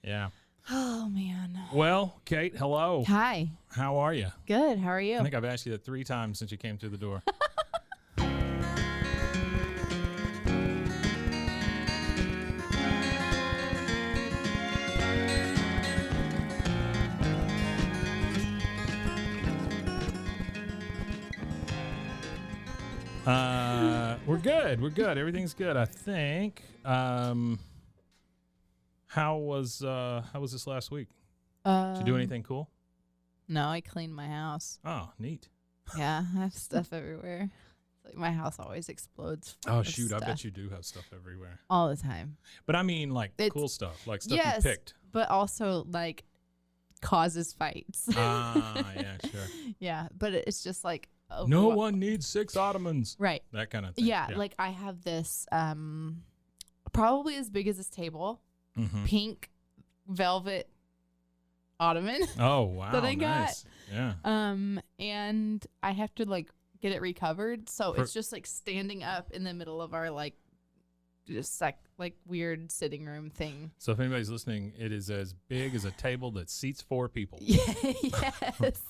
Yeah. Oh, man. Well, Kate, hello. Hi. How are you? Good. How are you? I think I've asked you that 3 times since you came through the door. We're good. We're good. Everything's good, I think. How was this last week? Did you do anything cool? No, I cleaned my house. Oh, neat. Yeah, I have stuff everywhere. It's like my house always explodes. Oh, shoot. I bet you do have stuff everywhere. All the time. But I mean, like, cool stuff. Like stuff yes, you picked. But also, like, causes fights. Ah, yeah, sure. Yeah, but it's just like... no one needs 6 ottomans. Right. That kind of thing. Yeah, like I have this probably as big as this table, pink velvet ottoman. Oh, wow. That I got. Nice. Yeah. And I have to like get it recovered. So it's just like standing up in the middle of our like just like weird sitting room thing. So if anybody's listening, it is as big as a table that seats 4 people. Yes.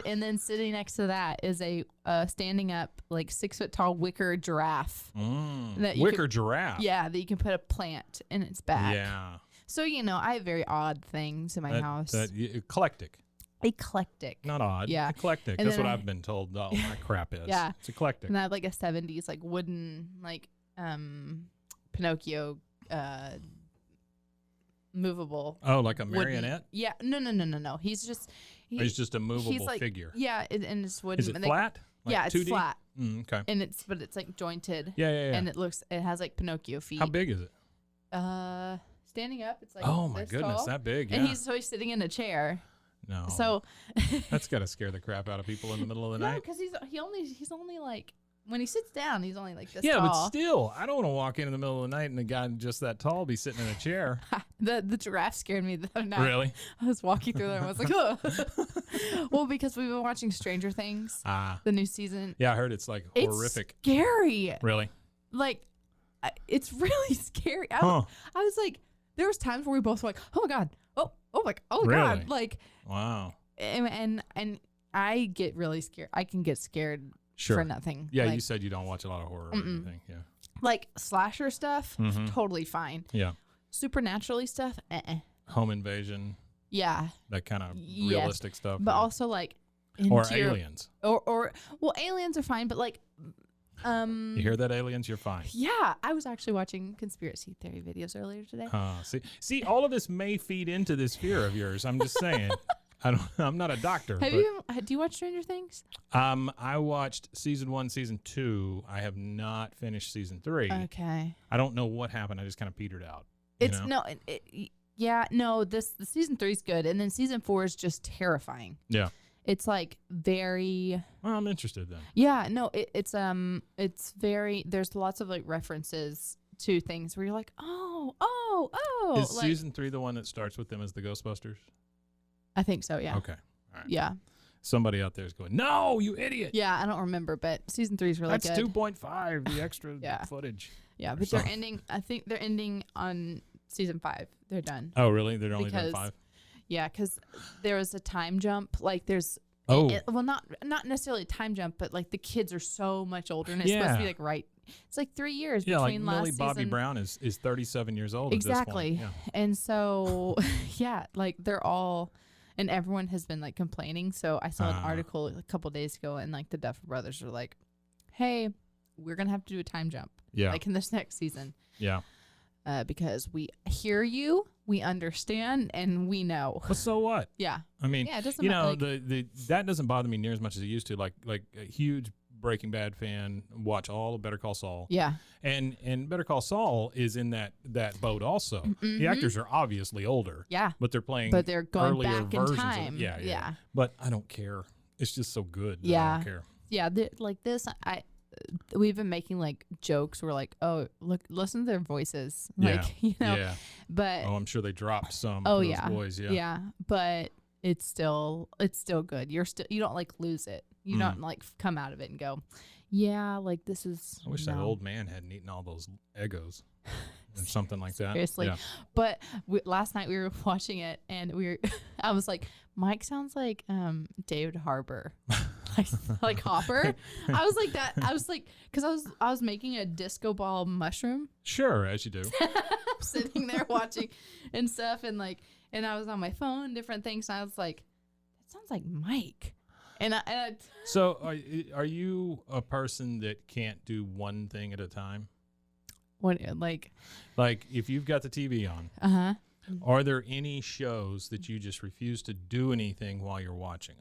And then sitting next to that is a standing up like 6 foot tall wicker giraffe. Wicker giraffe. Yeah, that you can put a plant in its back. Yeah. So I have very odd things in my house. Eclectic. Eclectic. Not odd. Yeah. Eclectic. And That's what then I've been told all my crap is. Yeah. It's eclectic. And I have like a 70s like wooden like Pinocchio movable. Oh, like a marionette? Yeah. No. He's just a movable like, figure. Yeah, and it's wooden. Is it flat? Like yeah, it's 2D? flat. Okay. And it's like jointed. Yeah. And it has like Pinocchio feet. How big is it? Standing up, it's like oh my this goodness, tall. that big. Yeah. And he's sitting in a chair. No. So that's got to scare the crap out of people in the middle of the no, night. because he's only like when he sits down, he's only like this yeah, tall. but still, I don't want to walk in the middle of the night and the guy just that tall be sitting in a chair. The giraffe scared me the other night. Really? I was walking through there and I was like, oh. Well, because we've been watching Stranger Things, the new season. Yeah, I heard it's like horrific. It's scary. Really? Like, it's really scary. I was like, there was times where we both were like, oh my God. Oh my really? God. Like, wow. And I get really scared. I can get scared for nothing. Yeah, like, you said you don't watch a lot of horror or anything. Yeah. Like slasher stuff, totally fine. Yeah. Supernaturally stuff, Home invasion. Yeah. That kind of realistic stuff. But also like or aliens. Or aliens are fine, but like you hear that, aliens? You're fine. Yeah, I was actually watching conspiracy theory videos earlier today. See, all of this may feed into this fear of yours. I'm just saying. I'm not a doctor. Do you watch Stranger Things? I watched season 1, season 2. I have not finished season 3. Okay. I don't know what happened. I just kind of petered out. The season 3 is good, and then season 4 is just terrifying. Yeah. It's like very. Well, I'm interested then. Yeah, no, it's very. There's lots of like references to things where you're like, oh. Is like, season 3 the one that starts with them as the Ghostbusters? I think so. Yeah. Okay. All right. Yeah. Somebody out there is going, no, you idiot. Yeah, I don't remember, but season 3 is really good. That's 2.5, the extra footage. Yeah, but they're ending. I think they're ending on season 5. They're done. Oh, really? They're only done 5? Yeah, because there was a time jump. Like there's. Not necessarily a time jump, but like the kids are so much older, and it's supposed to be like It's like 3 years between last season. Millie Bobby Brown is 37 years old. Exactly. At this point. Yeah. And so, like they're all. And everyone has been like complaining. So I saw an article a couple days ago, and like the Duffer Brothers were like, "Hey, we're gonna have to do a time jump, like in this next season, because we hear you, we understand, and we know." Well, so what? Yeah. I mean, it doesn't that doesn't bother me near as much as it used to. Like a huge Breaking Bad fan, watch all of Better Call Saul. Yeah. And Better Call Saul is in that boat also. The actors are obviously older. Yeah. But they're playing But they're going earlier back in versions time. Yeah. But I don't care. It's just so good. Yeah. I don't care. Yeah. Like this, we've been making like jokes. We're like, oh, look, listen to their voices. Like, Yeah. But I'm sure they dropped some. Oh, for yeah. Those boys. Yeah. Yeah. But it's still good. You don't like lose it. You don't like come out of it and go, yeah, like this is. I wish that old man hadn't eaten all those Eggos. or something like that. Seriously. Yeah. But last night we were watching it, and I was like, Mike sounds like David Harbour. like Hopper. I was like that. I was like, because I was making a disco ball mushroom. Sure, as you do. Sitting there watching and stuff, and I was on my phone, different things. And I was like, that sounds like Mike. And I So are you a person that can't do one thing at a time? what like if you've got the TV on, are there any shows that you just refuse to do anything while you're watching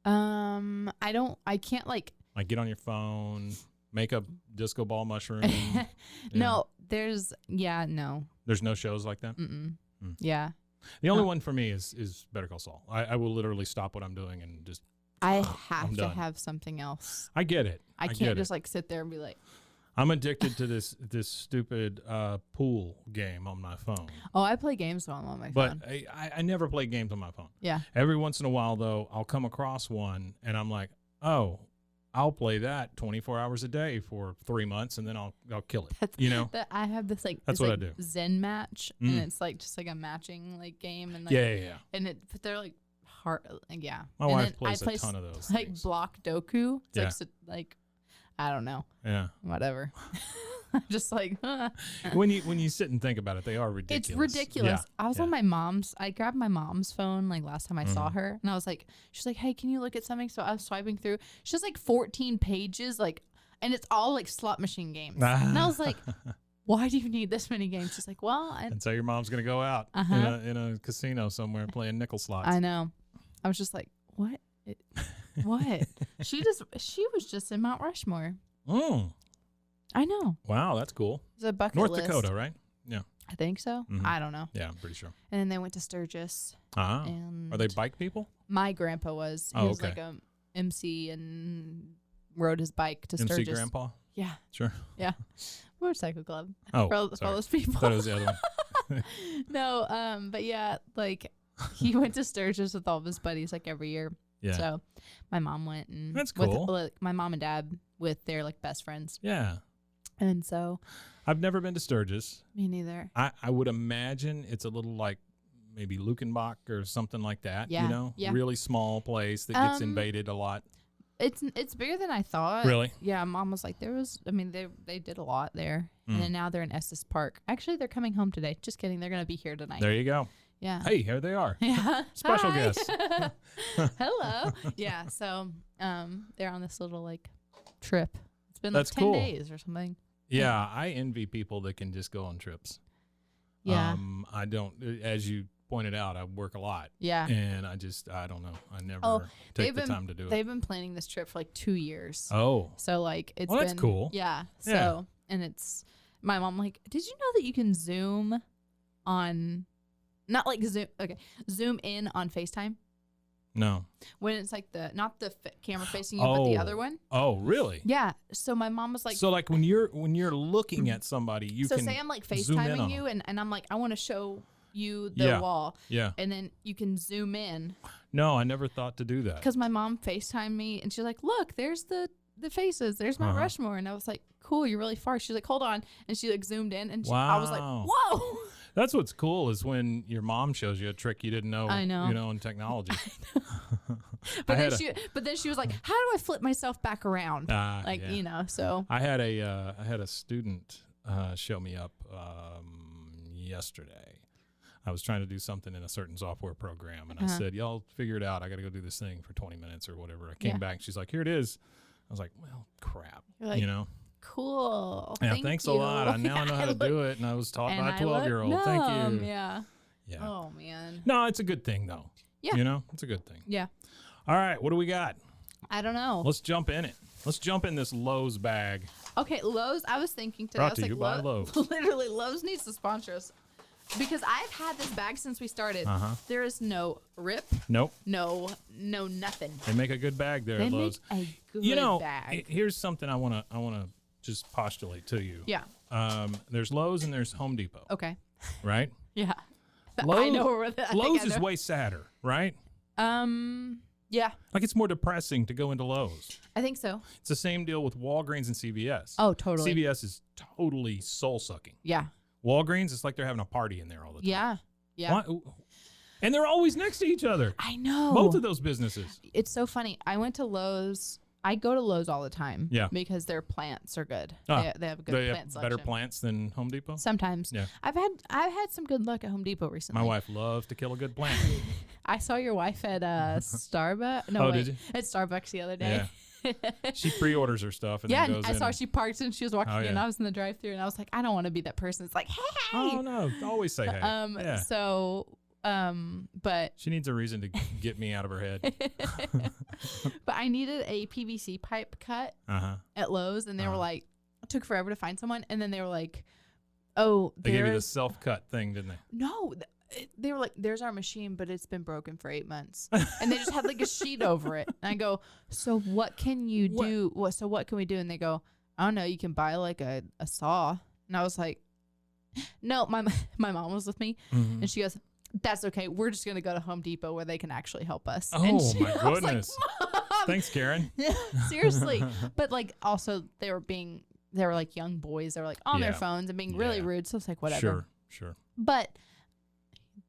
them? I can't like get on your phone, make a disco ball mushroom. No, there's no. There's no shows like that? Yeah. The only one for me is Better Call Saul. I will literally stop what I'm doing and just I have to have something else. I get it. I can't just like sit there and be like, I'm addicted to this stupid pool game on my phone. Oh, I play games on my phone. But I never play games on my phone. Yeah. Every once in a while, though, I'll come across one, and I'm like, oh, I'll play that 24 hours a day for 3 months, and then I'll kill it. I have this That's what I do. Zen match, and it's like just like a matching like game, and like yeah. And but they're like hard, yeah. My wife plays a ton of those. Like things. block Doku. It's Yeah. like I don't know. Yeah. Whatever. I'm just like when you sit and think about it, they are ridiculous. It's ridiculous. Yeah. I was on I grabbed my mom's phone like last time I saw her, and I was like, she's like, hey, can you look at something? So I was swiping through. She has like 14 pages, like, and it's all like slot machine games. And I was like, why do you need this many games? She's like, well, and so your mom's gonna go out in a casino somewhere playing nickel slots. I know. I was just like, what? What? She was just in Mount Rushmore. I know. Wow, that's cool. It's a bucket North list. Dakota, right? Yeah. I think so. Mhm. I don't know. Yeah, I'm pretty sure. And then they went to Sturgis. And are they bike people? My grandpa was. He was like a MC and rode his bike to Sturgis. MC grandpa? Yeah. Sure. Yeah. Motorcycle club. Oh, for all those people. I thought it was the other one. No, but yeah, like he went to Sturgis with all of his buddies like every year. Yeah. So my mom went, and that's cool. With my mom and dad with their like best friends. Yeah. And so I've never been to Sturgis. Me neither. I would imagine it's a little like maybe Lukenbach or something like that. Yeah. Yeah. Really small place that gets invaded a lot. It's bigger than I thought. Really? Yeah. Mom was like, they did a lot there. And then now they're in Estes Park. Actually, they're coming home today. Just kidding. They're going to be here tonight. There you go. Yeah. Hey, here they are. Yeah. Special Hi. guests. Hello. Yeah. So they're on this little like trip. It's been That's like 10 cool. days or something. Yeah, I envy people that can just go on trips. Yeah. I don't, as you pointed out, I work a lot. Yeah. And I don't know. I never take the time to do it. They've been planning this trip for like 2 years. Oh. So like it's that's cool. Yeah. So and it's my mom like, did you know that you can zoom on, not like zoom in on FaceTime? No. When it's like not the camera facing you, but the other one. Oh, really? Yeah. So my mom was like, so like when you're looking at somebody, you can. So say I'm like FaceTiming you, and I'm like, I want to show you the wall. Yeah. And then you can zoom in. No, I never thought to do that. Because my mom FaceTimed me, and she's like, look, there's the faces. There's Mount Rushmore. And I was like, cool, you're really far. She's like, hold on. And she like zoomed in, and I was like, whoa. That's what's cool is when your mom shows you a trick you didn't know. I know. You know, in technology. But then she was like, how do I flip myself back around? So I had a student show me up yesterday. I was trying to do something in a certain software program, and I said, y'all figure it out. I got to go do this thing for 20 minutes or whatever. I came back, and she's like, here it is. I was like, well, crap. Like, Cool. Yeah, thanks a lot. I know how to do it, and I was taught by a 12-year-old. Thank you. Yeah. Yeah. Oh, man. No, it's a good thing, though. Yeah. It's a good thing. Yeah. All right, what do we got? I don't know. Let's jump in it. Let's jump in this Lowe's bag. Okay, Lowe's. I was thinking today. Brought to you by Lowe's. Literally, Lowe's needs to sponsor us. Because I've had this bag since we started. There is no rip. Nope. No nothing. They make a good bag there at Lowe's. They make a good bag. Here's something I wanna just postulate to you. Yeah. There's Lowe's and there's Home Depot. Okay. Right? Yeah. Lowe's, I know where Lowe's is way sadder, right? Yeah. Like it's more depressing to go into Lowe's. I think so. It's the same deal with Walgreens and CVS. Oh, totally. CVS is totally soul sucking. Yeah. Walgreens, it's like they're having a party in there all the time. Yeah. Yeah. Why? And they're always next to each other. I know. Both of those businesses. It's so funny. I went to Lowe's. I go to Lowe's all the time. Yeah. Because their plants are good. Ah, They have a good they plant have selection. better plants than Home Depot? Sometimes. Yeah. I've had some good luck at Home Depot recently. My wife loves to kill a good plant. I saw your wife at Starbucks. No, Oh, wait. did you? At Starbucks the other day. Yeah. She pre-orders her stuff and Yeah, then goes I in saw and- she parked and she was walking Oh, in. yeah. I was in the drive-thru and I was like, I don't want to be that person. It's like, hey. Oh, no. Always say hey. Yeah. So, but She needs a reason to get me out of her head. but I needed a PVC pipe cut Uh-huh. at Lowe's, and they were like, it took forever to find someone, and then they were like, oh, They gave you the there's self-cut thing, didn't they? no. They were like, there's our machine, but it's been broken for 8 months, and they just had like a sheet over it. And I go, so what can you do? So what can we do? And they go, I don't know. You can buy like a saw. And I was like, no. My mom was with me, Mm-hmm. and she goes, that's okay. We're just gonna go to Home Depot where they can actually help us. Oh, and my I was like, goodness. Mom! Thanks, Karen. Seriously. But like also they were like young boys. They were like on their Yeah. phones and being really Yeah. rude. So it's like whatever. Sure. But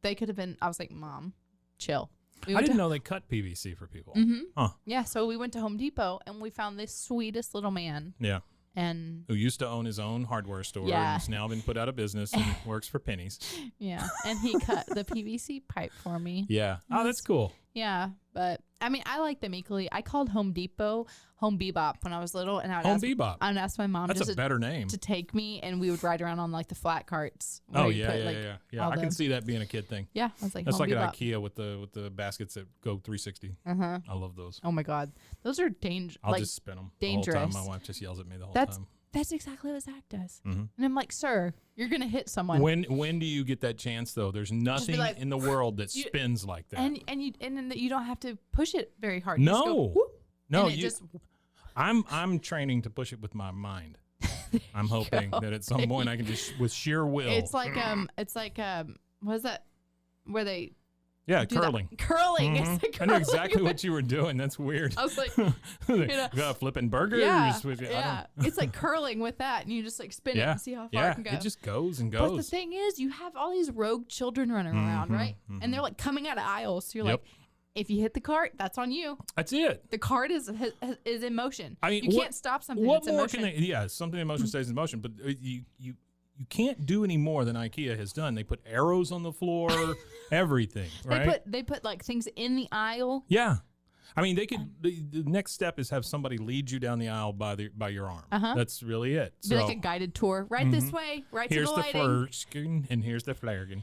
they could have been. I was like, Mom, chill. I didn't know they cut PVC for people. Mm-hmm. Huh. Yeah. So we went to Home Depot and we found this sweetest little man. Yeah. And Who used to own his own hardware store Yeah. and has now been put out of business and works for pennies. yeah, and he cut the PVC pipe for me. Yeah. Oh, that's cool. Yeah, but I mean, I like them equally. I called Home Depot Home Bebop when I was little, and I would Home ask, Bebop. I would ask my mom That's just a better name. to take me, and we would ride around on like the flat carts. where Oh, you yeah, put, yeah, like, yeah. all I can the- see that being a kid thing. Yeah, I was like, That's Home like Bebop. at IKEA with the baskets that go 360. Uh-huh. I love those. Oh my God, those are dangerous. I'll Like just spin them the whole dangerous. time. My wife just yells at me the whole That's time. that's exactly what Zach does. Mm-hmm. And I'm like, sir, you're gonna hit someone. When do you get that chance though? There's nothing like, in the world that you- spins like that. and then you don't have to push it very hard. You just go, No, whoop, no, and it just I'm training to push it with my mind. I'm hoping that at some point I can just with sheer will. It's like what is that? Where they yeah, do that? curling. Curling. Mhm. It's like I knew curling. exactly what you were doing. That's weird. I was like, know, Flipping burgers. yeah, with, yeah. It's like curling with that, and you just like spin it Yeah, and see how far yeah. it can go. It just goes and But the goes. thing is, you have all these rogue children running around, Mhm, right? And they're like coming out of aisles. So you're Yep. like, if you hit the cart, that's on you. That's it. The cart is in motion. I mean, you what- can't stop something. What that's in more motion. can they? Yeah, something in motion stays in motion. But you can't do any more than IKEA has done. They put arrows on the floor, everything. Right? They put like things in the aisle. Yeah. I mean, they could. The next step is have somebody lead you down the aisle by your arm. Uh-huh. That's really it. Be So like a guided tour. Right this way. Right here's to the the lighting. flarskin and here's the flarkin.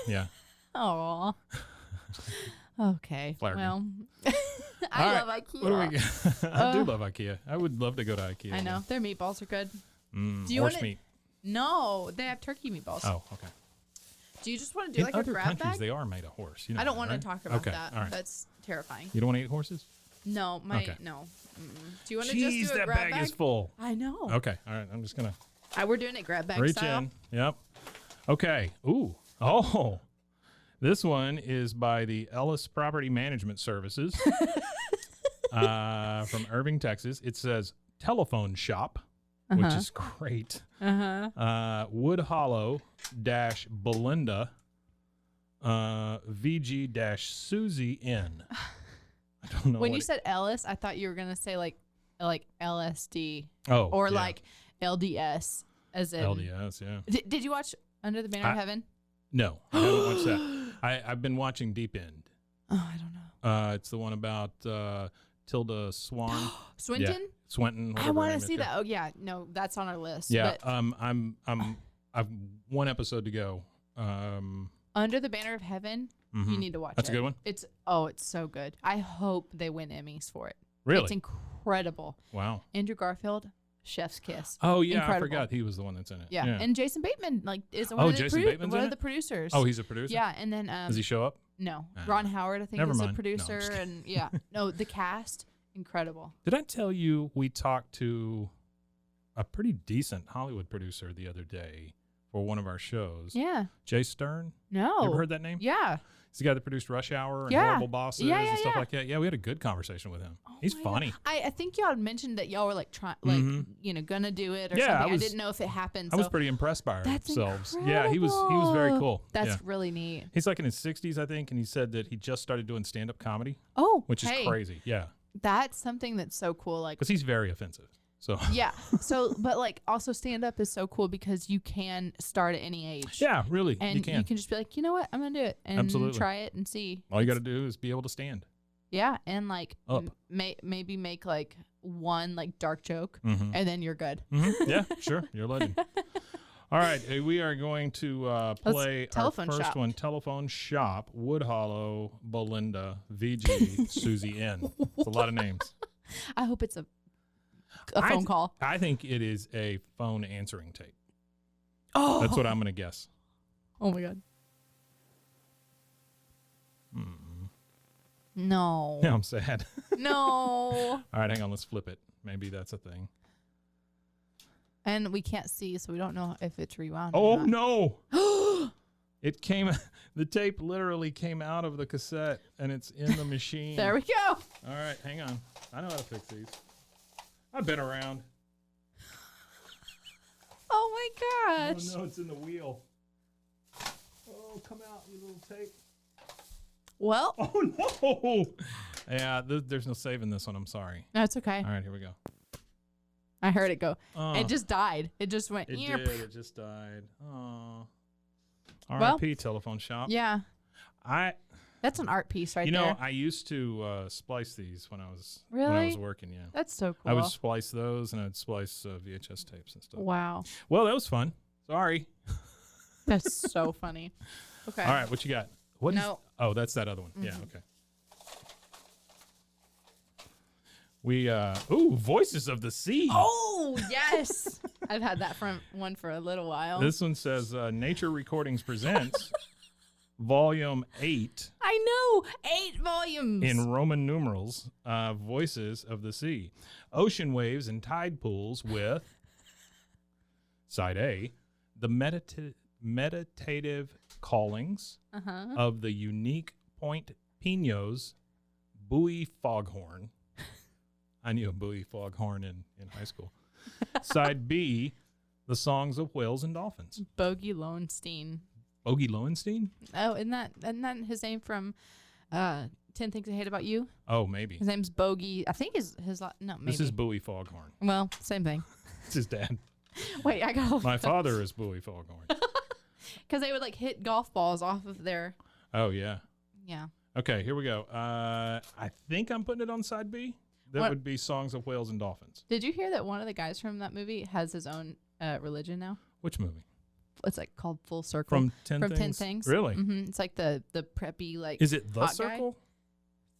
Yeah. Aw. Okay. Flarkin. Well, All I right. love IKEA. What do we got? I do love IKEA. I would love to go to IKEA. I know their meatballs are good. Do you Horse wanna- meat. No, they have turkey meatballs. Oh, okay. Do you just want to do In like a other grab countries, bag? they are made of horse. You know I don't that, want right? to talk about Okay, that. all right. That's terrifying. You don't want to eat horses? No, Okay. no. Do you want to Jeez, just do a that grab bag bag? is full. I know. Okay, all right. I'm just gonna We're doing it grab bag reach style. in. Yep. Okay. Ooh. Oh. This one is by the Ellis Property Management Services from Irving, Texas. It says telephone shop, which is great. Woodhollow-Belinda, VG-Suzy Inn. I don't know. When what you said Ellis, I thought you were gonna say like LSD or like LDS, as in LDS. Yeah. Did you watch Under the Banner of Heaven? No, I haven't watched that. I've been watching Deep End. Oh, I don't know. It's the one about Tilda Swan. Swinton? Yeah, Swinton. I want to see that. Oh yeah, no, that's on our list. Yeah. But I've one episode to go. Under the Banner of Heaven, you need to watch. That's a good one. It's so good. I hope they win Emmys for it. Really? It's incredible. Wow. Andrew Garfield, chef's kiss. Oh yeah, Incredible. I forgot he was the one that's in it. Yeah. And Jason Bateman is Jason Bateman's one in of the it? producers. Oh, he's a producer. Yeah, and then Does he show up? no, Ah. Ron Howard I think Never is mind. a No, I'm producer, just kidding. and yeah, no, the cast incredible. Did I tell you we talked to a pretty decent Hollywood producer the other day for one of our shows. Yeah. Jay Stern. No. You ever heard that name? Yeah. He's the guy that produced Rush Hour and Yeah. Horrible Bosses Yeah, and stuff yeah. like that. Yeah, we had a good conversation with him. He's my funny. God. I think y'all had mentioned that y'all were like trying, like gonna do it or Yeah, something. I didn't know if it happened. I was pretty impressed by That's ourselves. Yeah, he was very cool. That's Yeah. really neat. He's like in his 60s, I think, and he said that he just started doing stand-up comedy, which is crazy. Yeah, that's something that's so cool. Like, because he's very offensive. So yeah. So, but like also stand up is so cool because you can start at any age. yeah, really, And you can. just be like, you know what, I'm gonna do it and Absolutely. try it and see. All you got to do is be able to stand Yeah, and like up. maybe make like one like dark joke, Mm-hmm. and then you're good. Mm-hmm. Yeah, sure, you're a legend. All right, we are going to play our telephone first shop. one, Telephone Shop, Woodhollow-Belinda, VG-Suzy N. It's a lot of names. I hope it's a phone call. I think it is a phone answering tape. Oh, That's what I'm going to guess. oh my god. Hmm. No. Now I'm sad. No. All right, hang on. Let's flip it. Maybe that's a thing. And we can't see, so we don't know if it's rewound. Oh, or not. no. It came, the tape literally came out of the cassette and it's in the machine. There we go. All right, hang on. I know how to fix these. I've been around. Oh my gosh. Oh, no, it's in the wheel. Oh, come out, you little tape. Well, Oh, no. Yeah, there's no saving this one. I'm sorry. no, it's okay. All right, here we go. I heard it go. Oh, It just died. It just went. it "Eep." did. It just died. Oh. Well, R.I.P. Telephone Shop. Yeah, I, that's an art piece right you know, there. I used to splice these when I was Really? working. Yeah, That's so cool. I would splice those and I'd splice VHS tapes and stuff. Wow, Well, that was fun. Sorry. that's so funny. Okay. All right, what you got? What is- No. Oh, that's that other one. Yeah. Okay. We Voices of the Sea. Oh yes, I've had that one for a little while. This one says Nature Recordings presents Volume 8 I know 8 volumes. in Roman numerals. Voices of the Sea, ocean waves and tide pools with Side A, the meditative callings of the unique Point Pinos buoy foghorn. I knew a buoy foghorn in high school. Side B, the songs of whales and dolphins. Bogey Lowenstein. Bogey Lowenstein? Oh, isn't that his name from 10 Things I Hate About You? Oh, maybe. His name's Bogey. I think no, maybe. This is Buoy Foghorn. Well, same thing. It's his dad. Wait, I got My father is Buoy Foghorn. because they would like hit golf balls off of their. Oh, yeah. Yeah. Okay, here we go. I think I'm putting it on side B. That What- would be songs of whales and dolphins. Did you hear that one of the guys from that movie has his own religion now? Which movie? It's like called Full Circle. From 10 From Things? 10 Things. Really? Mm-hmm. It's like the preppy like. Is it The hot guy? Circle?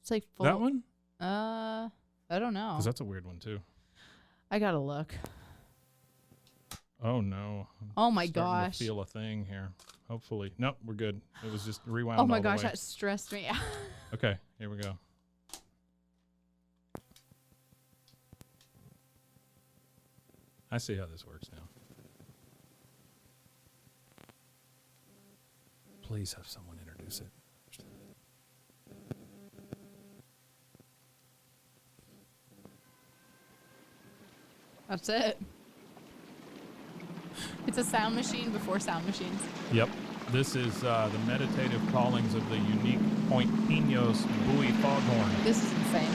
It's like full. That one? I don't know. Because that's a weird one, too. I gotta look. Oh, no. I'm Oh my starting gosh. to feel a thing here. Hopefully. Nope, we're good. It was just rewound Oh my all the gosh, way. that stressed me out. Okay, here we go. I see how this works now. Please have someone introduce it. That's it. It's a sound machine before sound machines. Yep. This is the meditative callings of the unique Point Pinos buoy foghorn. This is insane.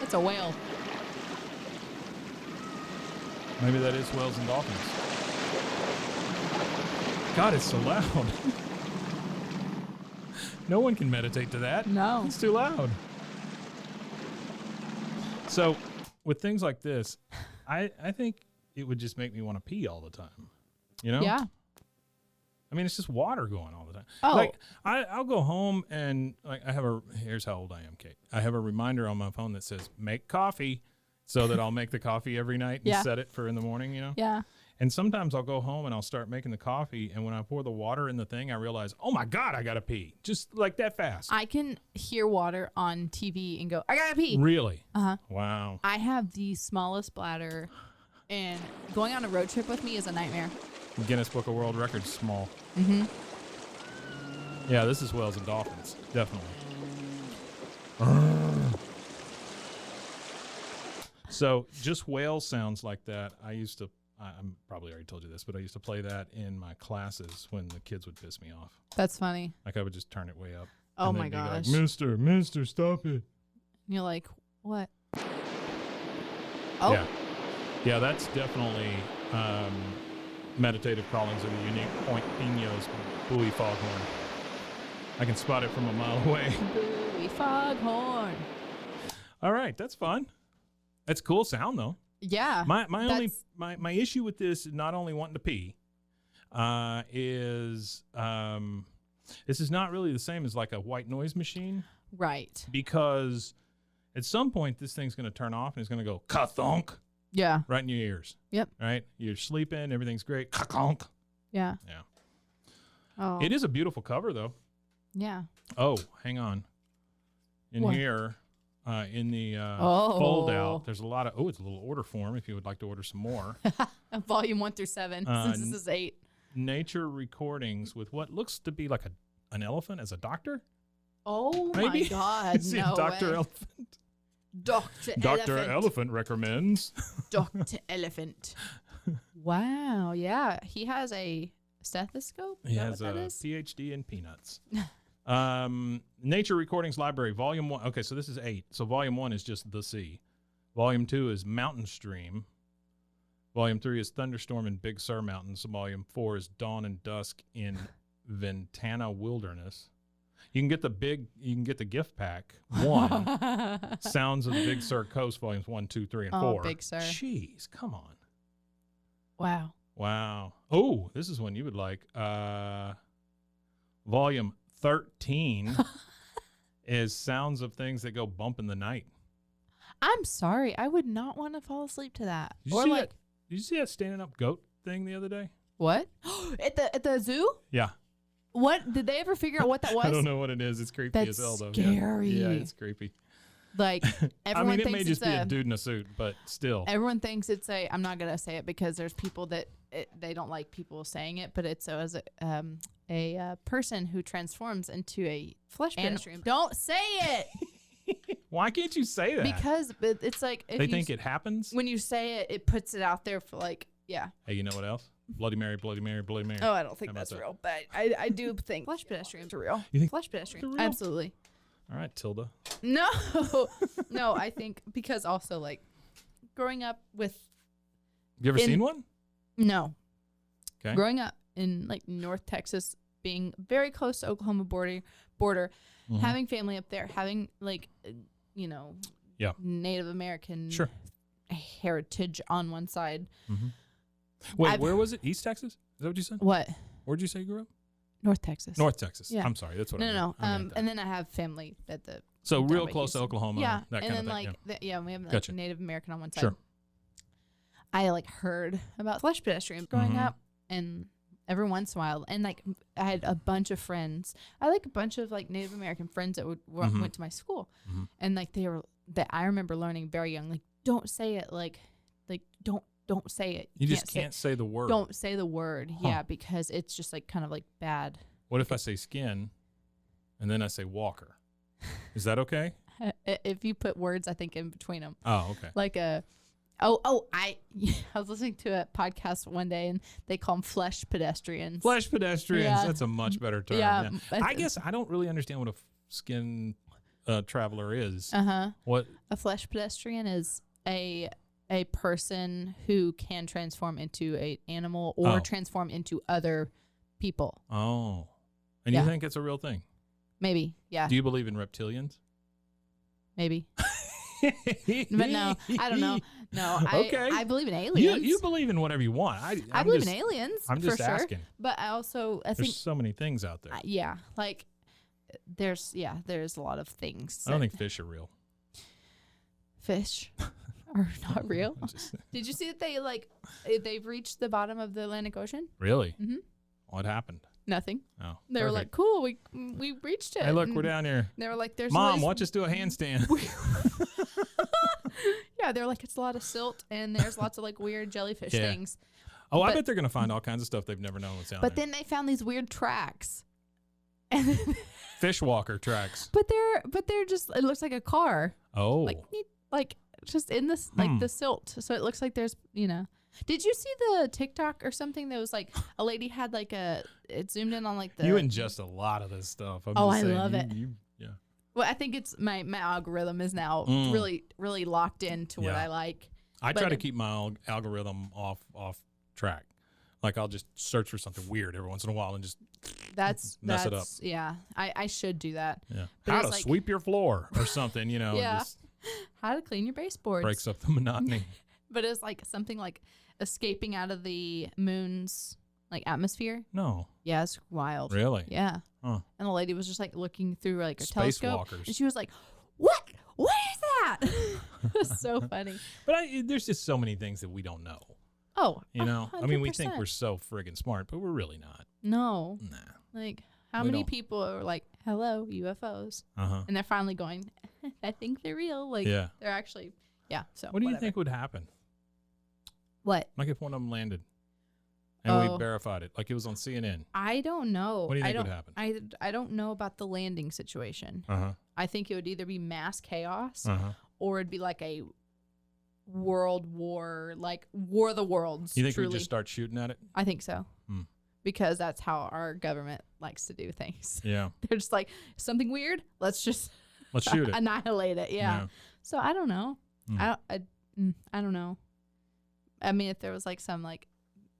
It's a whale. Maybe that is whales and dolphins. God, it's so loud. No one can meditate to that. No. It's too loud. So, with things like this, I think it would just make me want to pee all the time. You know? Yeah. I mean, it's just water going all the time. Oh. Like, I'll go home and, like, here's how old I am, Kate. I have a reminder on my phone that says, make coffee, so that I'll make the coffee every night and Yeah. set it for in the morning, you know? Yeah. And sometimes I'll go home and I'll start making the coffee, and when I pour the water in the thing, I realize, oh my God, I gotta pee. Just like that fast. I can hear water on TV and go, I gotta pee. Really? Uh-huh. Wow. I have the smallest bladder And going on a road trip with me is a nightmare. Guinness Book of World Records small. Mm-hmm. Yeah, this is whales and dolphins. Definitely. So just whale sounds like that. I'm probably already told you this, but I used to play that in my classes when the kids would piss me off. That's funny. Like I would just turn it way up. Oh and my they'd be gosh. Like, Mister, stop it. And you're like, what? Oh. Yeah, that's definitely meditative callings of the unique Point Pinos buoy foghorn. I can spot it from a mile away. Buoy foghorn. All right, that's fun. That's a cool sound though. Yeah. My issue with this, not only wanting to pee, is this is not really the same as like a white noise machine. Right. Because at some point this thing's going to turn off and it's going to go ka-thunk. Yeah. Right in your ears. Yep. Right? You're sleeping, everything's great. Ka-thunk. Yeah. Yeah. Oh. It is a beautiful cover though. Yeah. Oh, hang on. In What? here, in the fold out, there's a lot of, it's a little order form if you would like to order some more. Volume 1 through 7, since this is 8. Nature recordings with what looks to be like an elephant as a doctor. Oh Maybe? my God! Is it No Dr. way. Elephant? Dr. Elephant recommends. Dr. Elephant. Wow. Yeah, he has a stethoscope. He has a PhD in peanuts. Nature Recordings Library, Volume 1. Okay, so this is 8. So Volume 1 is just the sea. Volume 2 is Mountain Stream. Volume 3 is Thunderstorm in Big Sur Mountains. Volume 4 is Dawn and Dusk in Ventana Wilderness. You can get the gift pack. 1 Sounds of the Big Sur Coast, Volumes 1, 2, 3, and 4. Big Sur. Jeez, come on. Wow. Oh, this is one you would like. Volume 13 is Sounds of Things That Go Bump in the Night. I'm sorry. I would not want to fall asleep to that. Did you see that standing up goat thing the other day? What? at the zoo? Yeah. What? Did they ever figure out what that was? I don't know what it is. It's creepy That's as hell, though. scary. Yeah, it's creepy. Like, everyone it thinks may just it's be a dude in a suit, but still. Everyone thinks it's I'm not going to say it because there's people that they don't like people saying it, but it's as a person who transforms into a flesh pedestrian. Don't say it! Why can't you say that? Because it's like... They think it happens? When you say it, it puts it out there for like, yeah. Hey, you know what else? Bloody Mary, Bloody Mary, Bloody Mary. Oh, I don't think that's real, but I do think flesh pedestrians are real. You think flesh pedestrians? real? Absolutely. All right, Tilda. No. No, I think because also like growing up with... You ever seen one? No. Okay. Growing up in like North Texas, being very close to Oklahoma border, Mm-hmm. having family up there, having like, Native American heritage on one side. Mm-hmm. Wait, where was it? East Texas? Is that what you said? What? Where'd you say you grew up? North Texas. North Texas. Yeah. I'm sorry. That's what No. I meant that. And then I have family at the... So down real by close to Houston. Oklahoma. Yeah. That And kind then of thing. we have like Gotcha. Native American on one side. Sure. I like heard about flesh pedestrians growing up, and every once in a while, and like I had a bunch of friends. I like a bunch of like Native American friends that went to my school, and like I remember learning very young, like don't say it, like don't say it. You just can't say the word. Don't say the word, yeah, because it's just like kind of like bad. What if I say skin, and then I say walker? Is that okay? If you put words, I think in between them. Oh, okay. Like I was listening to a podcast one day and they call them flesh pedestrians. Flesh pedestrians. Yeah. That's a much better term. Yeah. I guess I don't really understand what a skin traveler is. What a flesh pedestrian is a person who can transform into an animal or transform into other people. Oh. And you think it's a real thing? Maybe. Yeah. Do you believe in reptilians? Maybe. But no, I don't know. No, okay. I believe in aliens. You believe in whatever you want. I believe in aliens. I'm just for asking. Sure. But I think there's so many things out there. Yeah, like there's a lot of things. I don't think fish are real. Fish are not real. Did you see that they've reached the bottom of the Atlantic Ocean? Really? Mm-hmm. What happened? Nothing. Oh, they were like, cool, we reached it. Hey, look, we're down here. They were like, there's Mom, watch us do a handstand. Yeah, they're like, it's a lot of silt and there's lots of like weird jellyfish Yeah. things. Oh, I But- bet they're going to find all kinds of stuff they've never known was down But there. then they found these weird tracks. And then, Fishwalker tracks. but they're just, it looks like a car. Oh. Like just in this, like the silt. So it looks like there's, Did you see the TikTok or something that was like a lady had like it zoomed in on like the. You ingest a lot of this stuff. I'm Oh, just I saying, love it. Yeah. Well, I think it's my algorithm is now really, really locked into what I like. I try to keep my algorithm off track. Like I'll just search for something weird every once in a while and just mess it up. Yeah, I should do that. Yeah. But How it's to like- sweep your floor or something, Yeah. just How to clean your baseboards. breaks up the monotony. But it's like something like escaping out of the moon's like atmosphere. No. Yeah, it's wild. Really? Yeah. Huh. And the lady was just like looking through like a Space telescope, walkers. and she was like, "What? What is that?" It was so funny. But there's just so many things that we don't know. Oh, I mean, we think 100%. we're so friggin' smart, but we're really not. No. Nah. Like, how We many don't. people are like, "Hello, UFOs," Uh-huh. and they're finally going, "I think they're real." Like, Yeah. they're actually, yeah. So, What do you whatever. think would happen? What? Like if one of them landed and we verified it, like it was on CNN. I don't know. What do you think I would don't, happen? I don't know about the landing situation. Uh-huh. I think it would either be mass chaos Uh-huh. or it'd be like a world war, like War of the Worlds. You think truly. we just start shooting at it? I think so. Hmm. Because that's how our government likes to do things. Yeah. They're just like, something weird, let's just Let's shoot it. annihilate it. Yeah. So I don't know. Hmm. I don't know. I mean, if there was like some like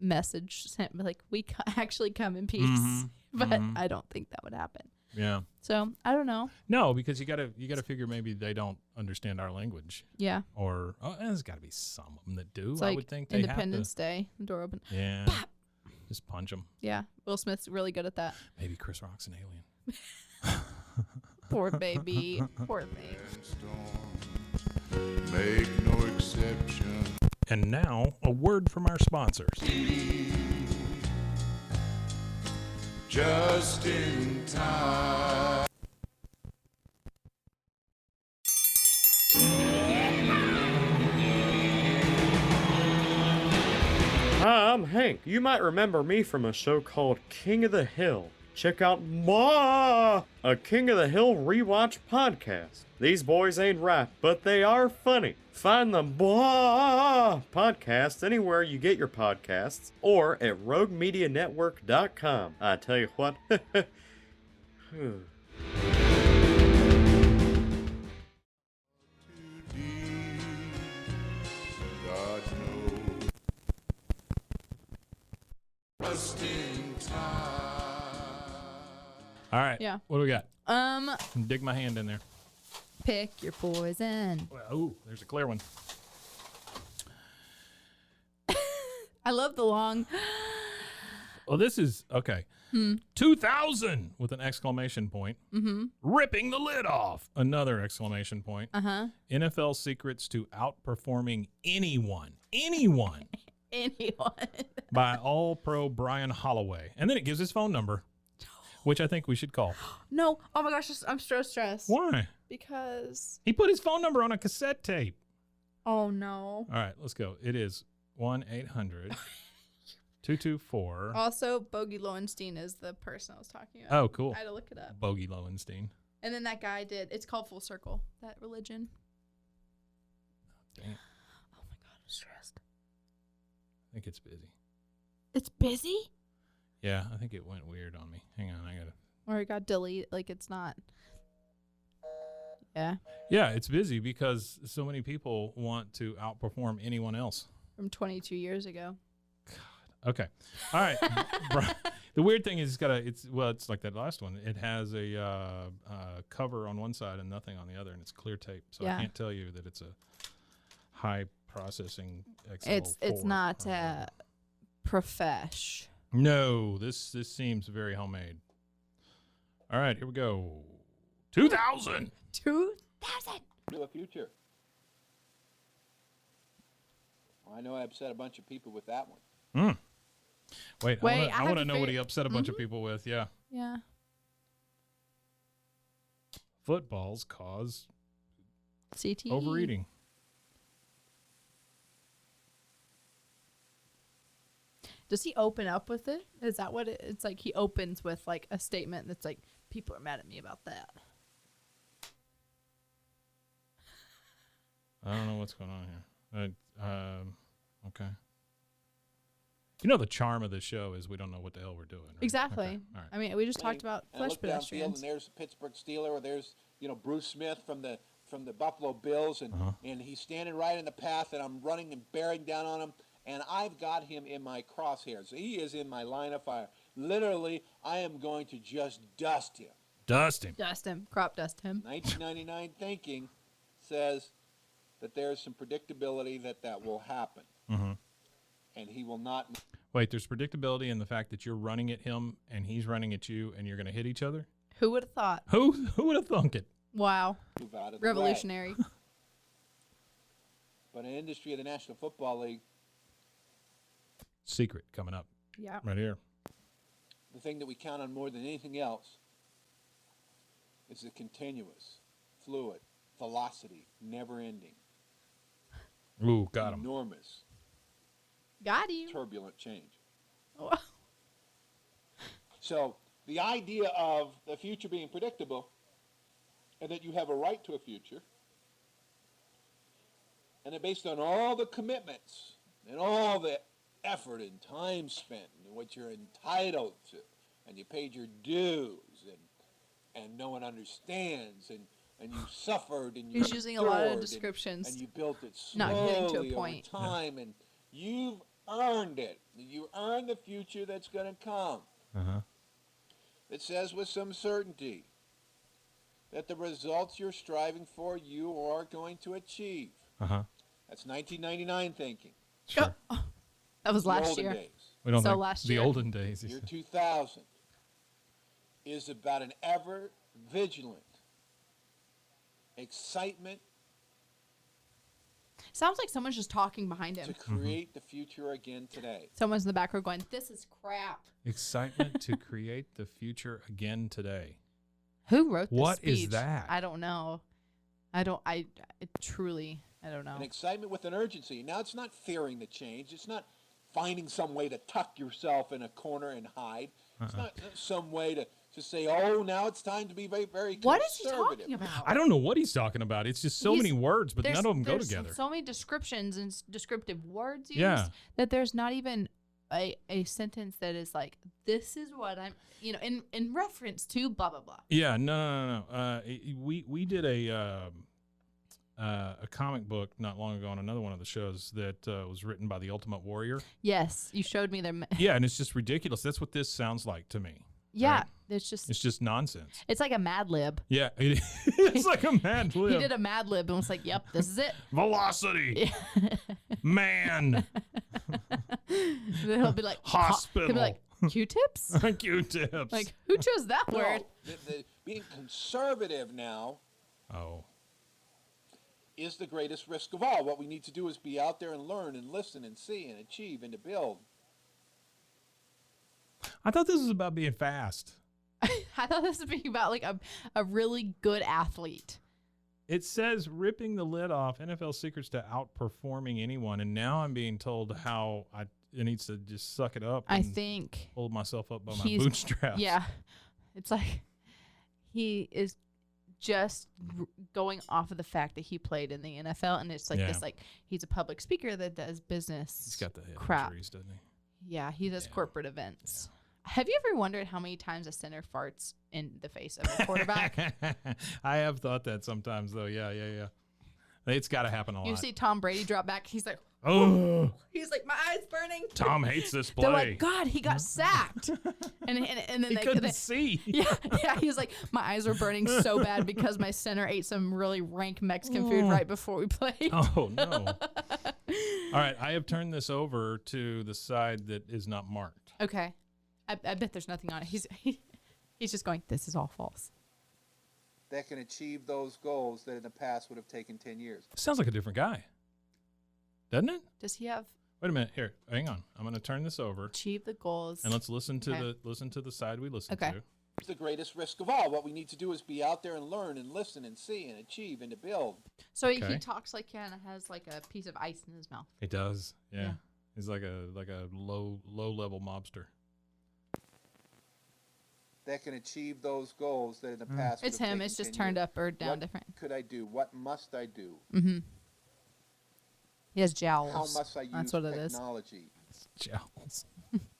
message sent, like we actually come in peace, Mhm. but Mhm. I don't think that would happen. Yeah. So I don't know. No, because you gotta figure maybe they don't understand our language, Yeah. or there's got to be some of them that do. It's I like would think they Independence Day, the door open. have to. Yeah. Pop. Just punch them. Yeah. Will Smith's really good at that. Maybe Chris Rock's an alien. Poor baby. Poor thing. Make no exception. And now a word from our sponsors. Just in time. Hi, I'm Hank. You might remember me from a show called King of the Hill. Check out a King of the Hill rewatch podcast. These boys ain't right, but they are funny. Find the podcast anywhere you get your podcasts or at roguemedianetwork.com. I tell you what. God knows. Just in time. All right. Yeah. What do we got? Pick Dig my hand in there. your poison. Oh, there's a clear one. I love the long. Well, this is okay. 2000 with an exclamation point. Mm-hmm. Ripping the lid off. Another exclamation point. Uh-huh. NFL secrets to outperforming anyone. Anyone. Anyone. By All-Pro Brian Holloway. And then it gives his phone number, which I think we should call. No. Oh my gosh, I'm so stressed. Why? Because. He put his phone number on a cassette tape. Oh no. All right, let's go. It is 1-800-224. Also, Bogey Lowenstein is the person I was talking about. Oh, cool. I had to look it up. Bogey Lowenstein. And then that guy did. It's called Full Circle. That religion. Dang. Oh my god, I'm stressed. I think it's busy. It's busy. Yeah, I think it went weird on me. Hang on, I gotta. Or it got deleted. Like it's not. Yeah. Yeah, it's busy because so many people want to outperform anyone else. From 22 years ago. Okay. All right. The weird thing is it's like that last one. It has a cover on one side and nothing on the other, and it's clear tape. So Yeah. I can't tell you that it's a high processing XL4. It's not profesh. No, this seems very homemade. All right, here we go. 2000. 2000. To the future. Well, I know I upset a bunch of people with that one. Wait, Wait, I want to know what he upset a bunch of people with. Yeah. Yeah. Footballs cause CTE. overeating. Does he open up with it? Is that what it's like? He opens with like a statement that's like, people are mad at me about that. I don't know what's going on here. Okay. You know, the charm of the show is we don't know what the hell we're doing. Right? Exactly. Okay. All right. I mean, we just talked about And I flesh look downfield, pedestrians. and there's a Pittsburgh Steeler, or there's Bruce Smith from the Buffalo Bills, and and he's standing right in the path, and I'm running and bearing down on him, and I've got him in my crosshairs. He is in my line of fire. Literally, I am going to just dust him. Dust him. Dust him. Crop dust him. 1999 thinking says that there's some predictability that will happen, and he will not. Wait, there's predictability in the fact that you're running at him and he's running at you, and you're going to hit each other. Who would have thought? Who would have thunk it? Wow. Move out of the way. Revolutionary. But in the industry of the National Football League, Secret coming up Yeah. right here. the thing that we count on more than anything else is the continuous, fluid, velocity, never-ending, Ooh, got him. enormous, Got you. turbulent change. Oh, So the idea of the future being predictable and that you have a right to a future, and that based on all the commitments and all the effort and time spent and what you're entitled to, and you paid your dues, and no one understands, and you suffered, and you He's using a lot of endured, descriptions. and you built it slowly Not getting to a over point. time, and you've earned it. You earned the future that's going to come. It says with some certainty that the results you're striving for, you are going to achieve. That's 1999 thinking. Sure. that was The last olden year. days. We don't So think last the year. olden days. Year 2000 is about an ever vigilant excitement Sounds like someone's just talking behind him. to create the future again today. Someone's in the back row going, "This is crap." Excitement to create the future again today. Who wrote this What is speech? that? I don't know. I don't know. An excitement with an urgency. Now it's not fearing the change. It's not finding some way to tuck yourself in a corner and hide. It's not some way to say, oh, now it's time to be very, very conservative. What is he talking about? I don't know what he's talking about. It's just so He's- many words, but none of them go there's together. So many descriptions and descriptive words used Yeah. that there's not even a sentence that is like, this is what I'm, in reference to blah, blah, blah. Yeah, no. We did a comic book not long ago on another one of the shows that was written by the Ultimate Warrior. Yes, you showed me their. Yeah, and it's just ridiculous. That's what this sounds like to me. Yeah, right? it's It's nonsense. it's like a Mad Lib. Yeah, it's like a mad lib. He did a Mad Lib and was like, "Yep, this is it." Velocity, man, Then he'll be like, Hospital. He'll be like, Q-tips. Q-tips. Like, who chose that word? No, the being conservative now Oh, is the greatest risk of all. What we need to do is be out there and learn and listen and see and achieve and to build. I thought this was about being fast. I thought this was being about like a really good athlete. It says ripping the lid off NFL secrets to outperforming anyone, and now I'm being told how it needs to just suck it up. I and think hold myself up by my he's- bootstraps. Yeah, it's like he is just going off of the fact that he played in the NFL, and it's like Yeah. this, like he's a public speaker that does business. He's got the head crap. injuries, doesn't he? Yeah, he does Yeah. corporate events. Have you ever wondered how many times a center farts in the face of a quarterback? I have thought that sometimes, though. Yeah. It's got to happen a lot. You see Tom Brady drop back. He's like, Oh, he's like, my eyes burning. Tom hates this play. They're like, God, he got sacked. and then he couldn't see. Yeah. He's like, my eyes are burning so bad because my center ate some really rank Mexican food right before we played. Oh, no. All right, I have turned this over to the side that is not marked. Okay, I bet there's nothing on it. He's just going, this is all false. That can achieve those goals that in the past would have taken 10 years. Sounds like a different guy, doesn't it? Does he have Wait a minute. Here, hang on. I'm going to turn this over, achieved the goals? and let's listen to Okay. the side we listen Okay. to. It's the greatest risk of all. What we need to do is be out there and learn and listen and see and achieve and to build. So he Okay. talks like he kind of has like a piece of ice in his mouth. It does. Yeah. He's like a low level mobster. That can achieve those goals that in the past. It's him. It's just turned up or down what different. Could I do? What must I do? Mm-hmm. He has jowls. How must I use That's what it is. technology Jowls.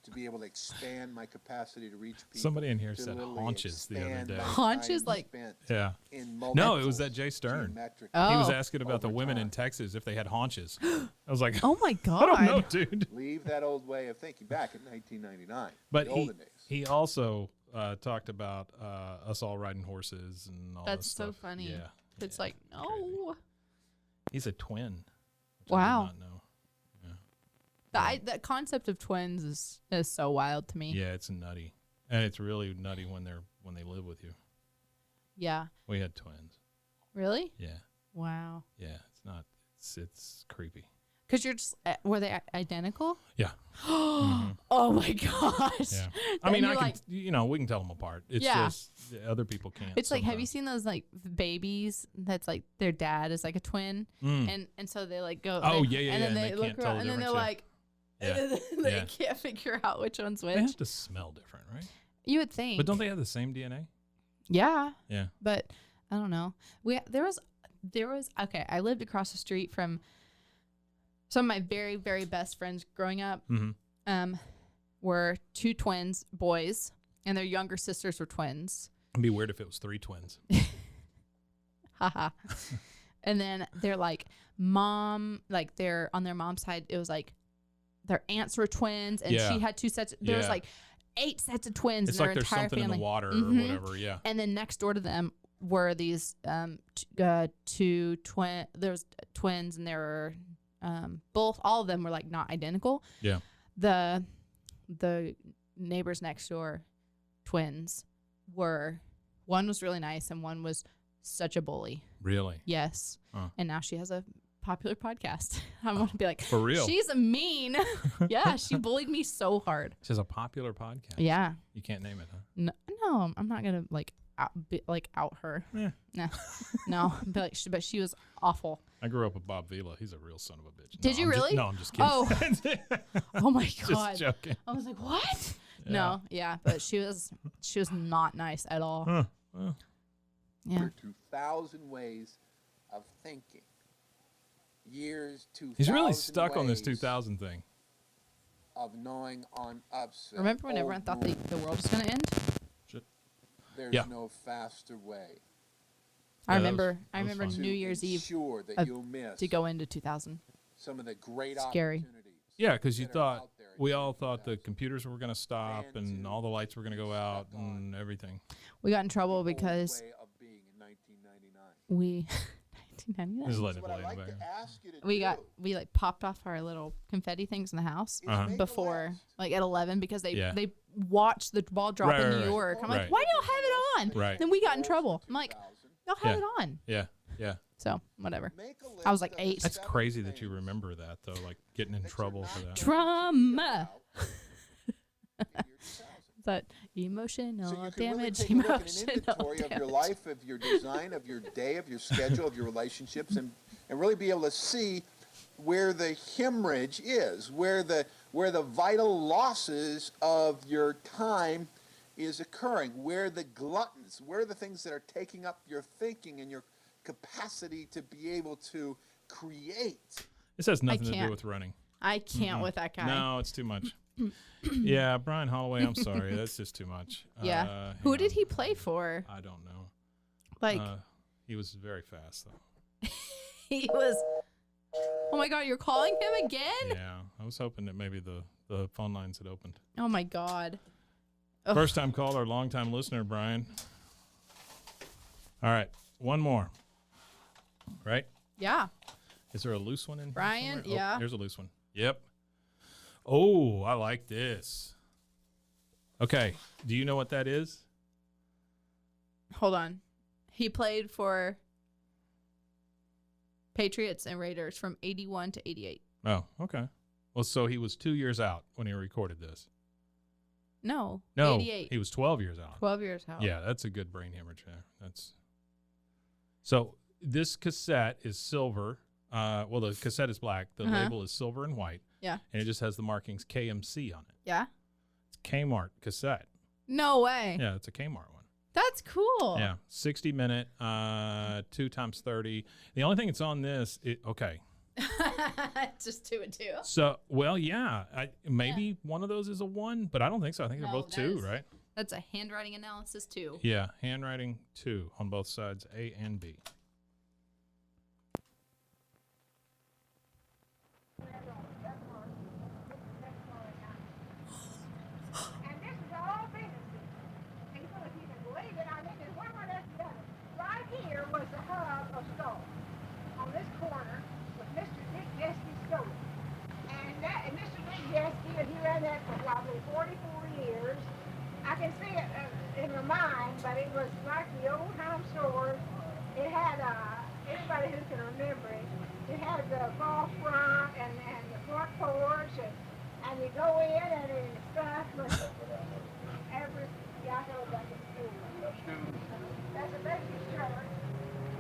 to be able to expand my capacity to reach people? Somebody in here to said literally haunches the other expand day. my Haunches, time like- spent Yeah. in No, it was multiples that Jay Stern. geometric Oh. He was asking about the over women in time. Texas if they had haunches. I was like, Oh my I god. don't know, dude. Leave that old way of thinking back in 1999. But the olden days. he also talked about us all riding horses and all That's this so stuff. funny. Yeah. It's yeah, like, crazy. no. He's a twin. which I did Wow. not know. The concept of twins is so wild to me. Yeah, it's nutty. And it's really nutty when they live with you. Yeah. We had twins. Really? Yeah. Wow. Yeah, it's creepy. Because you're just, were they identical? Yeah. Oh my gosh. Yeah. I Then mean, you're I can, like- we can tell them apart. It's Yeah. just other people can't. It's like, have you sometimes. seen those like babies that's like their dad is like a twin, Mm. and so they like go. Oh, they- yeah, yeah, And then yeah, and they they look can't tell around, the and then they're difference, like, Yeah. and then they Yeah. can't figure out which one's They which. have to smell different, right? You would think, But don't they have the same DNA? yeah, Yeah. but I don't know. There was okay. I lived across the street from some of my very, very best friends growing up. Mm-hmm. Were two twins, boys, and their younger sisters were twins. It'd be weird if it was 3 twins. Haha. And then they're like mom, like they're on their mom's side. It was like their aunts were twins, and Yeah. she had 2 sets. There was Yeah. like 8 sets of twins It's in like their there's entire something family. in the water Mhm. or whatever. Yeah. And then next door to them were these two twin. There was twins, and they were all of them were like not identical. Yeah. The neighbors next door, twins, one was really nice and one was such a bully. Really? Yes. Huh. And now she has a popular podcast. I want to be like, For real? she's mean. Yeah, she bullied me so hard. She has a popular podcast. Yeah. You can't name it, huh? No, I'm not gonna out her. Yeah. No, but she was awful. I grew up with Bob Vila. He's a real son of a bitch. Did you really? No, I'm just kidding. Oh. Oh my god. Just joking. I was like, what? Yeah. No, yeah, but she was not nice at all. Huh. Well, Yeah. There are 2,000 ways of thinking. Years, 2,000 he's really stuck on this ways 2000 thing. of gnawing on upset. Remember when everyone thought the world was gonna end? There's Yeah. no faster way I Yeah, remember. that was fun. to New Year's Eve ensure that of- you'll miss to go into 2000. some of the great Scary. opportunities. Yeah, because you that are thought, out there in we all year thought the 2000. computers were going to stop Ran and to, all the lights were going to go out stuck on. and everything. We got in trouble Old because way of being in 1999. we Just 1999. let So it what play I'd in the like to background. ask you to We do got we like popped off our little confetti things in the house is Uh-huh. make a before list. like at 11 because they Yeah. they watched the ball drop Right, in right, New right. York. I'm Right. like, why don't you have it on? Right. Then we got in Goals trouble. for I'm like, 2000. y'all have Yeah. it on. Yeah, yeah. So whatever. Make a I was list like of the 8. That's 7 crazy that you things remember that, though, like getting in that you're trouble not for that. Trauma. in year 2000. That emotional So you can really damage. take a look at an Emotional inventory of your damage. life, of your design, of your day, of your schedule, of your relationships, and really be able to see where the hemorrhage is, where the vital losses of your time is occurring, where the gluttons, where the things that are taking up your thinking and your capacity to be able to create. This has nothing to do can't. with running. I can't with that guy. No, it's too much. Yeah, Brian Holloway, I'm sorry. That's just too much. Yeah. Hang Who did on. he play for? I don't know. Like He was very fast, though. he was. Oh my God! You're calling him again? Yeah, I was hoping that maybe the phone lines had opened. Oh my God. Ugh. First time caller, long time listener, Brian. All right, one more. Right? Yeah. Is there a loose one in here Brian, somewhere? yeah. Oh, there's a loose one. Yep. Oh, I like this. Okay, do you know what that is? Hold on. He played for Patriots and Raiders from 81 to 88. Oh, okay. Well, so he was 2 years out when he recorded this. No. No, 88. he was 12 years out. 12 years out. Yeah, that's a good brain hemorrhage there. That's so. This cassette is silver. Well, the cassette is black. The Uh-huh. label is silver and white. Yeah. And it just has the markings KMC on it. Yeah. It's Kmart cassette. No way. Yeah, it's a Kmart one. That's cool. Yeah, 60-minute, 2 times 30. The only thing that's on this, okay. Just 2 and 2. So, well, yeah, maybe one of those is a 1, but I don't think so. I think they're both 2, right? That's a handwriting analysis 2. Yeah, handwriting 2 on both sides, A and B. And this is all businesses. People, if you can believe it, I mean, there's one more that's done it. Right here was the hub of stores. On this corner was Mr. Dick Jeske's store. And Mr. Dick Jeske, he ran that for probably 44 years. I can see it in my mind, but it was like the old time stores. It had, anybody who can remember it, it had the golf front and the front porch, and you go in and it's stuff, but yeah, I go back to school. That's a Baptist church.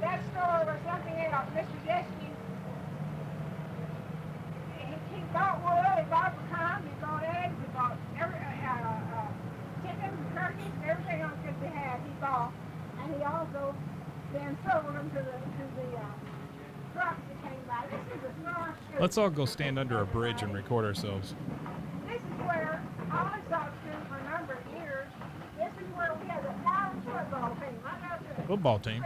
That store was something else. Mr. Jeske, he bought wood, he bought pecan, he bought eggs, he bought chickens and turkeys and everything else could be had, he bought. And he also then sold them to the trucks that came by. This is a small street. Let's all go stand under a bridge and record ourselves. This is where I saw school for a number of years. This is where we had a college football team. Right out there. Football team.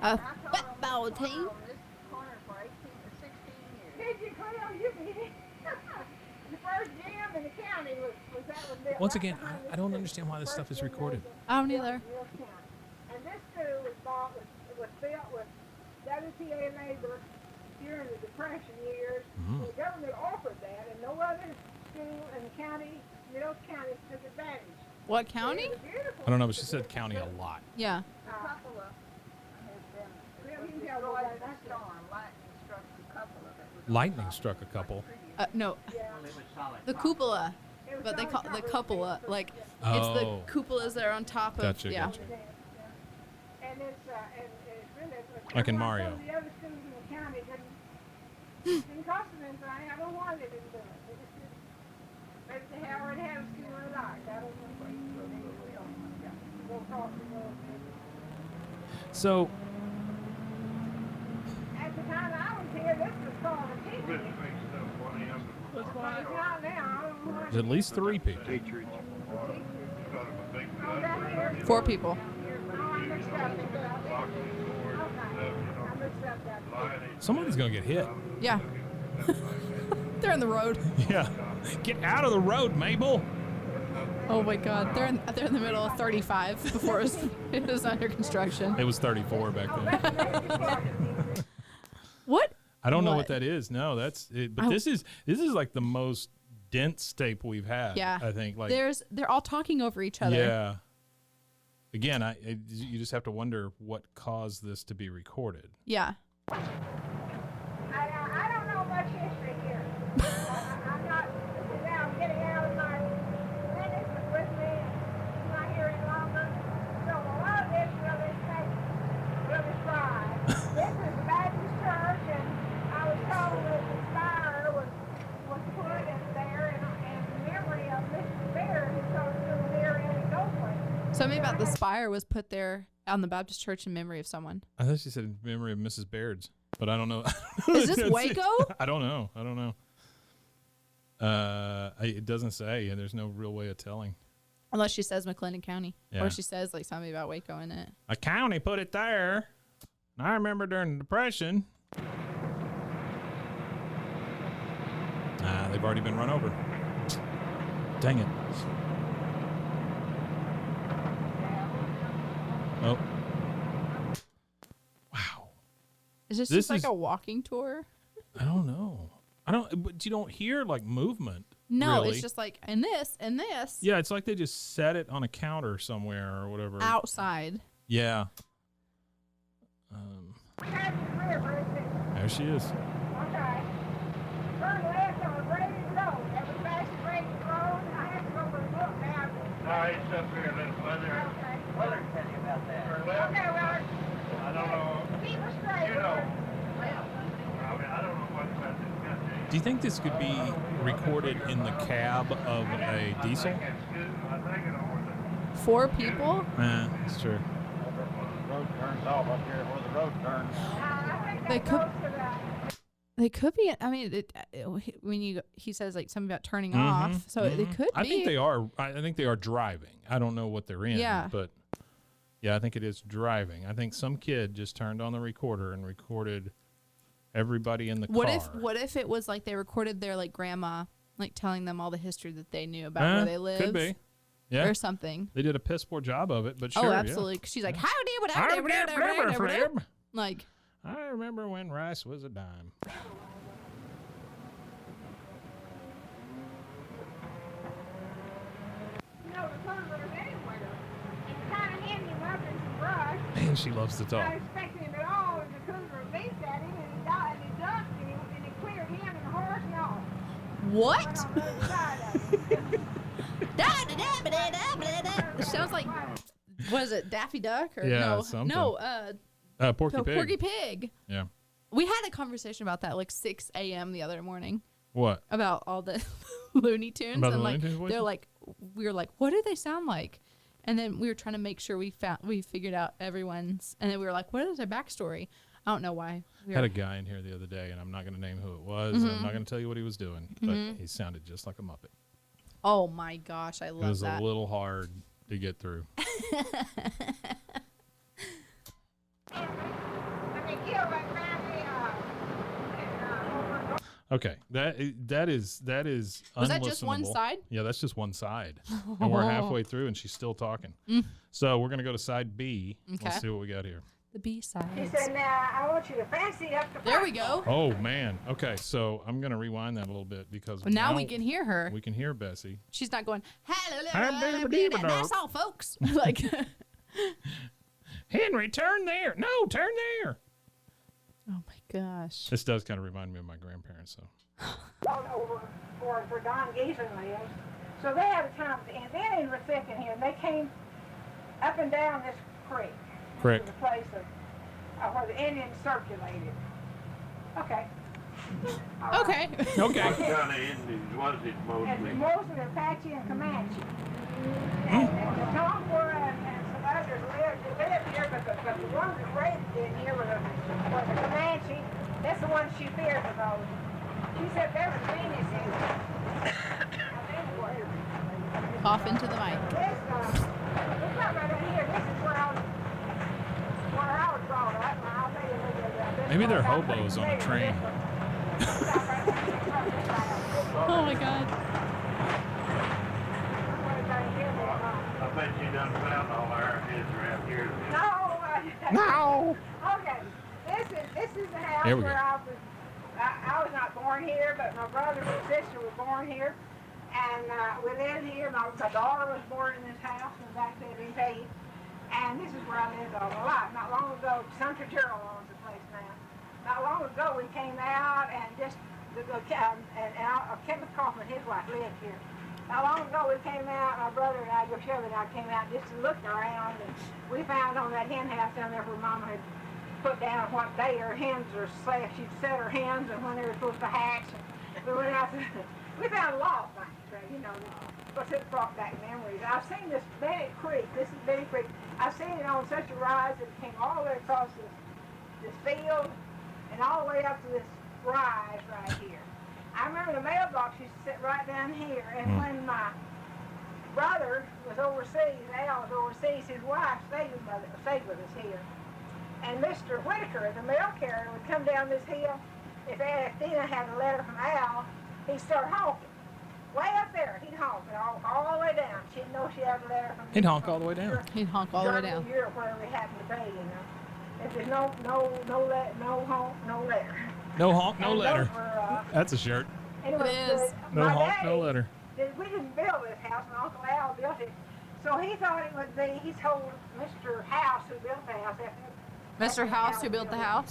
A football team? This corner for 18 or 16 years. Did you, Cleo? You did. The first gym in the county was that was built. Once right again, behind I don't understand why this stuff is recorded. I don't either. And this school was built with WTA labor during the Depression years. Mhm. The government offered that, and no other school in the county, Middle County, took advantage. What county? It was beautiful. I don't know, but she said county a lot. Yeah. A couple of has been destroyed in that storm. Lightning struck a couple of it. Lightning struck a couple. No. The cupola. But they call it the cupola. Like, it's the Oh. cupolas that are on top of. Gotcha, Yeah. gotcha. And it's really Like in some Mario. of the other schools in the county didn't cost them anything. I don't know why they didn't do it. They just didn't. Maybe they already had a school they liked. I don't know. Go across the road. So, At the time I was here, this was called a teacher. But it's not now. I don't know why. there's at least 3 people. Oh, down here. 4 people. Oh, I mixed up. Okay. I mixed up that. Someone's going to get hit. Yeah. They're in the road. Yeah. Get out of the road, Mabel. Oh my God. They're in the middle of 35 before it was under construction. It was 34 back then. What? I don't know what What? that is. No, that's it. But this is like the most dense tape we've had. Yeah. I think. Like, They're all talking over each other. yeah. Again, you just have to wonder what caused this to be recorded. Yeah. I don't know much history here. I'm not, now I'm getting out of my minutes with me, and I'm not here any longer. So a lot of this really takes really fried. This is the Baptist church, and I was told that the spire was put in there in memory of Mrs. Bear, who taught school here in Goldway. Something about the spire was put there on the Baptist church in memory of someone. I thought she said in memory of Mrs. Baird's, but I don't know. Is this That's Waco? it. I don't know. It doesn't say, and there's no real way of telling. Unless she says McClendon County. Yeah. Or she says like something about Waco in it. A county put it there. And I remember during the Depression. They've already been run over. Dang it. Oh. Wow. Is this This just like is- a walking tour? I don't know. But you don't hear like movement. No, really. it's just like, and this, and this. Yeah, it's like they just set it on a counter somewhere or whatever. Outside. Yeah. Happy River, isn't it? There she is. Okay. Turn left on Brady Road. That was back to Brady Road. I have to go over and look now. No, it's up here, little weather. Okay. Weather can tell you about that. Turn left. Okay, well, I don't know. keep us straight. You know. I mean, I don't know much about this country. Do you think this could be recorded in the cab of a diesel? 4 people? That's true. The road turns off up here where the road turns. They could. They could be. I mean, he says like something about turning off, so they could be. I think they are. I think they are driving. I don't know what they're in. Yeah. But yeah, I think it is driving. I think some kid just turned on the recorder and recorded everybody in the car. What if it was like they recorded their like grandma, like telling them all the history that they knew about where they live? Could be. Yeah. Or something. They did a piss poor job of it, but sure. Oh, absolutely. 'Cause she's like, how do you like? I remember when rice was a dime. No, the cougar's anywhere. It's kind of hidden him up in some brush. Man, she loves to Not talk. expecting him at all, and the cougar leaped at him, and he died, and he ducked, and he cleared him and the horse and all. What? Went on the other side of him. It sounds like, was it Daffy Duck or Yeah, no? something. No, Porky Pig. Porky Pig. Yeah. We had a conversation about that like 6 a.m. the other morning What? about all the Looney Tunes, About the and Looney like Tunes voices? they're like, we were like, what do they sound like? And then we were trying to make sure we figured out everyone's, and then we were like, what is their backstory? I don't know why. I had a guy in here the other day, and I'm not going to name who it was. And I'm not going to tell you what he was doing, but he sounded just like a Muppet. Oh my gosh, I love that. It was a little hard to get through. Okay, that is Was that just one unlistenable. side? Yeah, that's just one side, and we're halfway through, and she's still talking. So we're gonna go to side B. Okay. Let's see what we got here. The B side. He said, now, I want you to fancy up the There we go. Oh man. Okay, so I'm gonna rewind that a little bit because But now we can hear her. we can hear Bessie. She's not going, hello, Hi-da-da-da-da-da. that's all, folks. Like, Henry, turn there. No, turn there. oh my gosh. This does kind of remind me of my grandparents, so. over where Don Geeson lives. So they had a time, and then in Recife here, they came up and down this creek. Correct. To the place of where the Indians circulated. Okay. All right. Okay. Okay. What kind of Indians was it And mostly? mostly Apache and Comanche. And the Tonga and some others lived here, but the ones that raised in here were the Comanche. That's the one she feared the most. She said there was Venus in it. Cough into the mic. This right here, this is where I was brought up. And I'll tell you a little bit about this. Maybe they're one. hobos on a train. Oh my God. I bet you done found all our kids around here. No. Okay, this is the house Here we go. where I was not born here, but my brother and sister were born here, and we lived here. My daughter was born in this house, and back there in Page, and this is where I lived all my life. Not long ago, Senator Gerald owns the place now. Not long ago, we came out and just Kevin Kaufman, his wife, lived here. Not long ago, we came out, my brother and I, Shelby and I came out just to look around, and we found on that hen house down there where Mama had put down what day her hens are safe. She'd set her hens and when they were supposed to hatch. We went out we found a lot of things, right? You know, but it brought back memories. I've seen this Bennett Creek. This is Bennett Creek. I've seen it on such a rise that it came all the way across this field and all the way up to this rise right here. I remember the mailbox used to sit right down here, and when my brother was overseas, Al was overseas, his wife stayed with us here. And Mr. Whitaker, the mail carrier, would come down this hill. If Dina had a letter from Al, he'd start honking. Way up there, he'd honk it all the way down. She didn't know she had a letter from He'd honk all the way down. He'd honk all the way down. Europe, wherever he happened to be, you know. If there's no honk, no letter. No honk, no And letter. those were, That's a shirt. anyway, It is. No my honk, daddy no letter. we didn't build this house, my Uncle Al built it. So he thought it would be, he told Mr. House who built the house, Mr. House who built the house.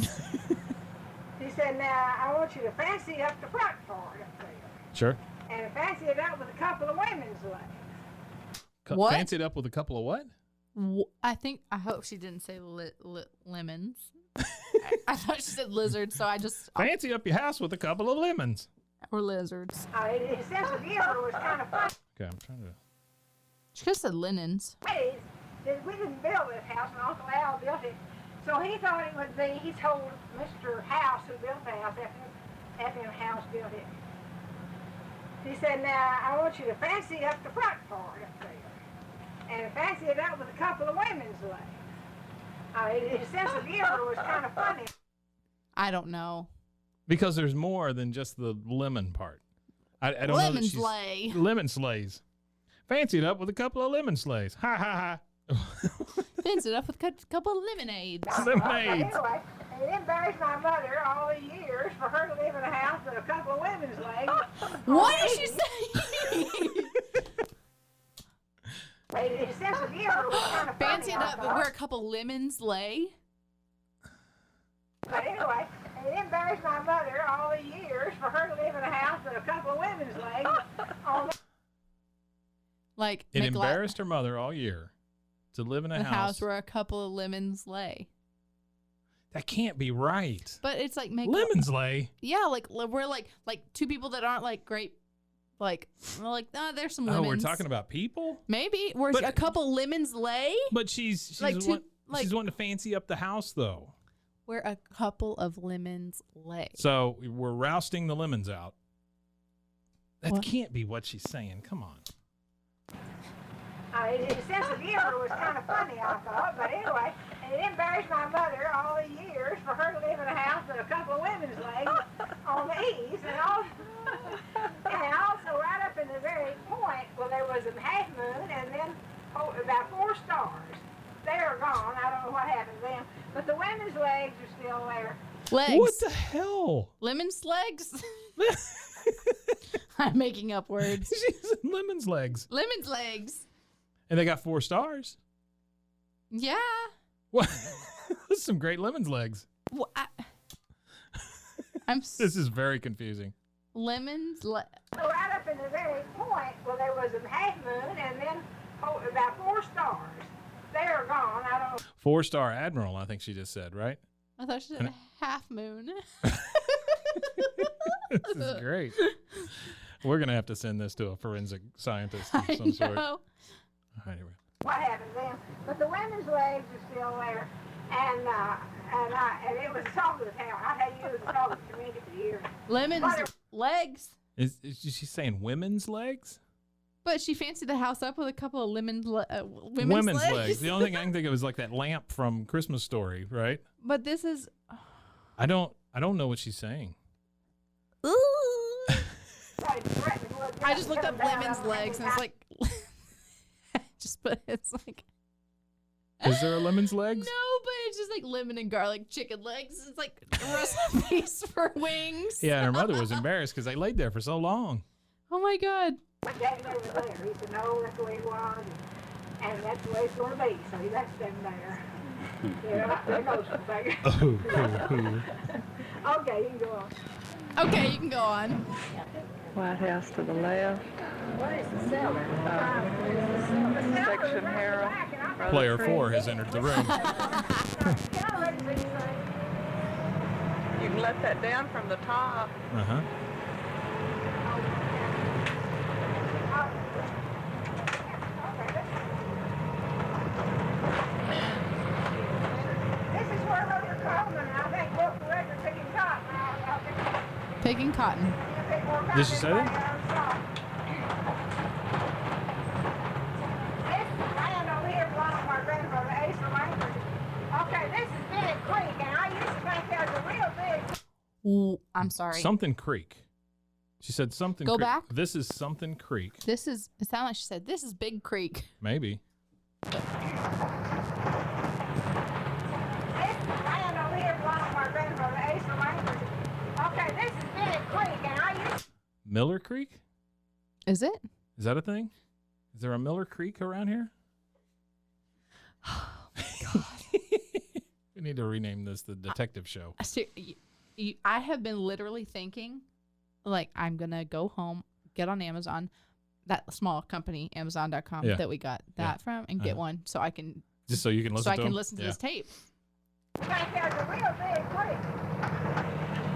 he said, now I want you to fancy up the front part up there. Sure. And fancy it up with a couple of women's legs. What? Fancied up with a couple of what? I hope she didn't say lemons. I thought she said lizard, so I just. Fancy up your house with a couple of lemons. Or lizards. His sense of humor was kind of funny. Okay, I'm trying to. She could have said linens. We didn't build this house, and Uncle Al built it. So he thought it would be, he told Mr. House, who built the house, after House built it. He said, now, I want you to fancy up the front part up there. And fancy it up with a couple of women's legs. His sense of humor was kind of funny. I don't know. Because there's more than just the lemon part. I don't know. Lemon sleigh. Lemon sleighs. Fancy it up with a couple of lemon sleighs. Ha ha ha. Fancy it up with a couple of lemonades. Lemonades. Anyway, it embarrassed my mother all the years for her to live in a house with a couple of women's legs. What is she saying? His sense of humor was kind of funny. Fancy it up where a couple lemons lay. But anyway, it embarrassed my mother all the years for her to live in a house with a couple of women's legs. Like It embarrassed her mother all year to live in a house where a couple of lemons lay. That can't be right. But it's like make Lemons lay. Yeah, like we're like two people that aren't like great. Like we're like, there's some lemons. Oh, we're talking about people? Maybe where a couple lemons lay. But she's like she's wanting to fancy up the house though. Where a couple of lemons lay. So we're rousting the lemons out. That What? can't be what she's saying. Come on. His sense of humor was kind of funny, I thought. But anyway, it embarrassed my mother all the years for her to live in a house with a couple of women's legs on the eaves. And also right up in the very point, well, there was a half moon and then about 4 stars. They are gone. I don't know what happened to them. But the women's legs are still there. Legs. What the hell? Lemons legs? I'm making up words. She said lemons legs. Lemons legs. And they got 4 stars. Yeah. What? That's some great lemons legs. Well, This is very confusing. Lemons So right up in the very point, well, there was a half moon and then about 4 stars. They are gone. I don't. 4-star Admiral, I think she just said, right? I thought she said a half moon. This is great. We're going to have to send this to a forensic scientist of some sort. Anyway. What happened then? But the women's legs are still there, and it was the talk of the town. I tell you, it was the talk of the community for years. Lemons legs. Is she saying women's legs? But she fancied the house up with a couple of women's Women's legs. The only thing I can think of is like that lamp from Christmas Story, right? But this is. I don't know what she's saying. Ooh. I just looked up lemons legs and it's like. It's like. Is there a lemon's legs? No, but it's just like lemon and garlic chicken legs. It's like recipes for wings. Yeah, and her mother was embarrassed because they laid there for so long. Oh my God. My daddy over there. He said, no, that's the way it was, and that's the way it's going to be. So he left them there. Yeah, there goes something. Okay, you can go on. Okay, you can go on. White House to the left. What is the cellar? Section Harrell. Player 4 has entered the room. You can let that down from the top. Uh-huh. This is where Mother Coleman, I think, broke the record picking cotton. Picking cotton. Did she say that? This land over here belonged to my grandfather, Asa Langford. Okay, this is Big Creek, and I used to think there was a real big... Ooh, I'm sorry. Something Creek. She said something Go Creek. back. This is something Creek. It sounded like she said, this is Big Creek. Maybe. This land over here belonged to my grandfather, Asa Langford. Okay, this is Big Creek, and I used... Miller Creek? Is it? Is that a thing? Is there a Miller Creek around here? Oh my God. We need to rename this the Detective Show. I have been literally thinking, like, I'm going to go home, get on Amazon, that small company, Amazon.com, that we got that from, and get one so I can... Just so you can listen to So I can them? listen to this tape. I think there's a real big creek.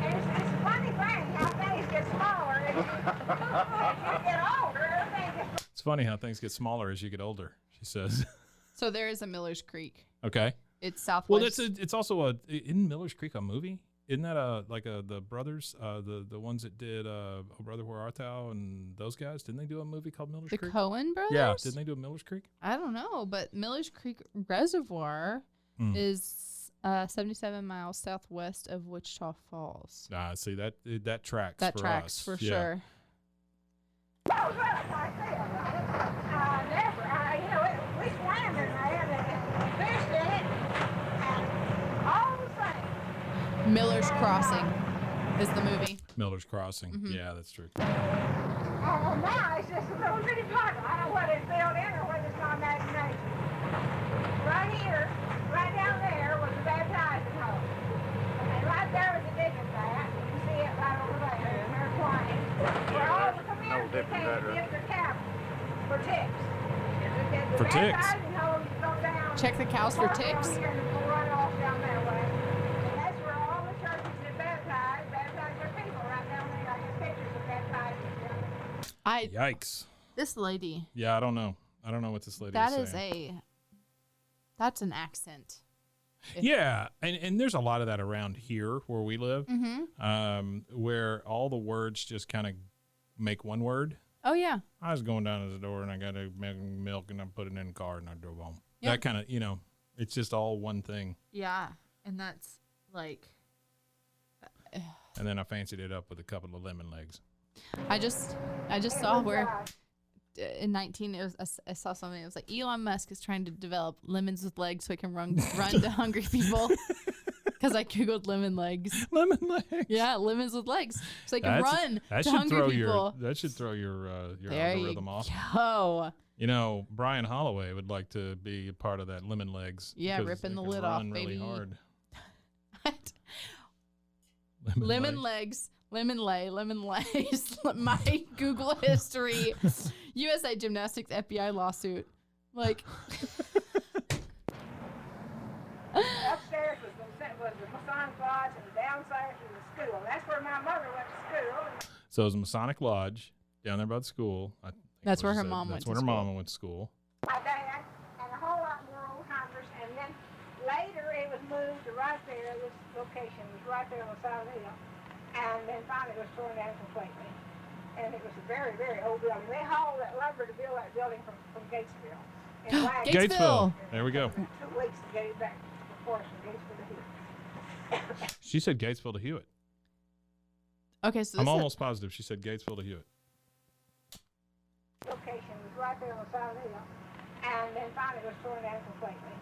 And it's a funny thing how things get smaller get older, everything gets It's funny how things get smaller as you get older, she says. So there is a Miller's Creek. Okay. It's southwest. Well, it's also isn't Miller's Creek a movie? Isn't that the brothers, the ones that did Oh Brother Where Art Thou and those guys? Didn't they do a movie called Miller's the Creek? Coen brothers? Yeah, didn't they do a Miller's Creek? I don't know, but Miller's Creek Reservoir is 77 miles southwest of Wichita Falls. See that tracks. That for tracks us. for Yeah. sure. Oh, well, like I said, we swam in there and fished in it, and all the same. Miller's Crossing is the movie. Miller's Crossing. Yeah, that's true. And now it's just a little bitty puddle. I don't know whether it's built in or whether it's my imagination. Right here, right down there was the baptizing hole. And right there was the digging vat. You can see it right over there. And there's Twain. Where all the community came to give their cattle for ticks. The For ticks? baptizing hole, you go down. Check the cows for park ticks. over here and go right off down that way. And that's where all the churches that baptize their people right down there. I get pictures of baptizing down there. Yikes. This lady. Yeah, I don't know. I don't know what this lady That is is saying. that's an accent. Yeah, and there's a lot of that around here where we live, where all the words just kind of make one word. Oh yeah. I was going down to the door and I got a milk and I put it in the car and I drove home. Yep. That kind of, it's just all one thing. Yeah, and that's like. And then I fancied it up with a couple of lemon legs. I just saw where in 19 I saw something. It was like Elon Musk is trying to develop lemons with legs so he can run to hungry people. Because I googled lemon legs. Lemon legs. Yeah, lemons with legs, so he can run to hungry people. That should throw your There algorithm you off. go. Brian Holloway would like to be a part of that lemon legs. Yeah, because ripping they the can lid run off, really baby. hard. Lemon legs, lemon lays. My Google history, USA Gymnastics FBI lawsuit. Like, Upstairs was the Masonic Lodge, and downstairs was the school. That's where my mother went to school. So it was a Masonic Lodge down there by the school. I think That's what where she her said. mom went That's to where her school. mama went to school. My dad and a whole lot more old timers, and then later it was moved to right there. This location was right there on the side of the hill, and then finally it was torn down completely. And it was a very, very old building. They hauled that lumber to build that building from Gatesville. In wagons. Gatesville. There we go. It took 2 weeks to get it back, of course, from Gatesville to here. She said Gatesville to Hewitt. okay, so I'm this almost positive she said Gatesville to Hewitt. Location was right there on the side of the hill, and then finally it was torn down completely.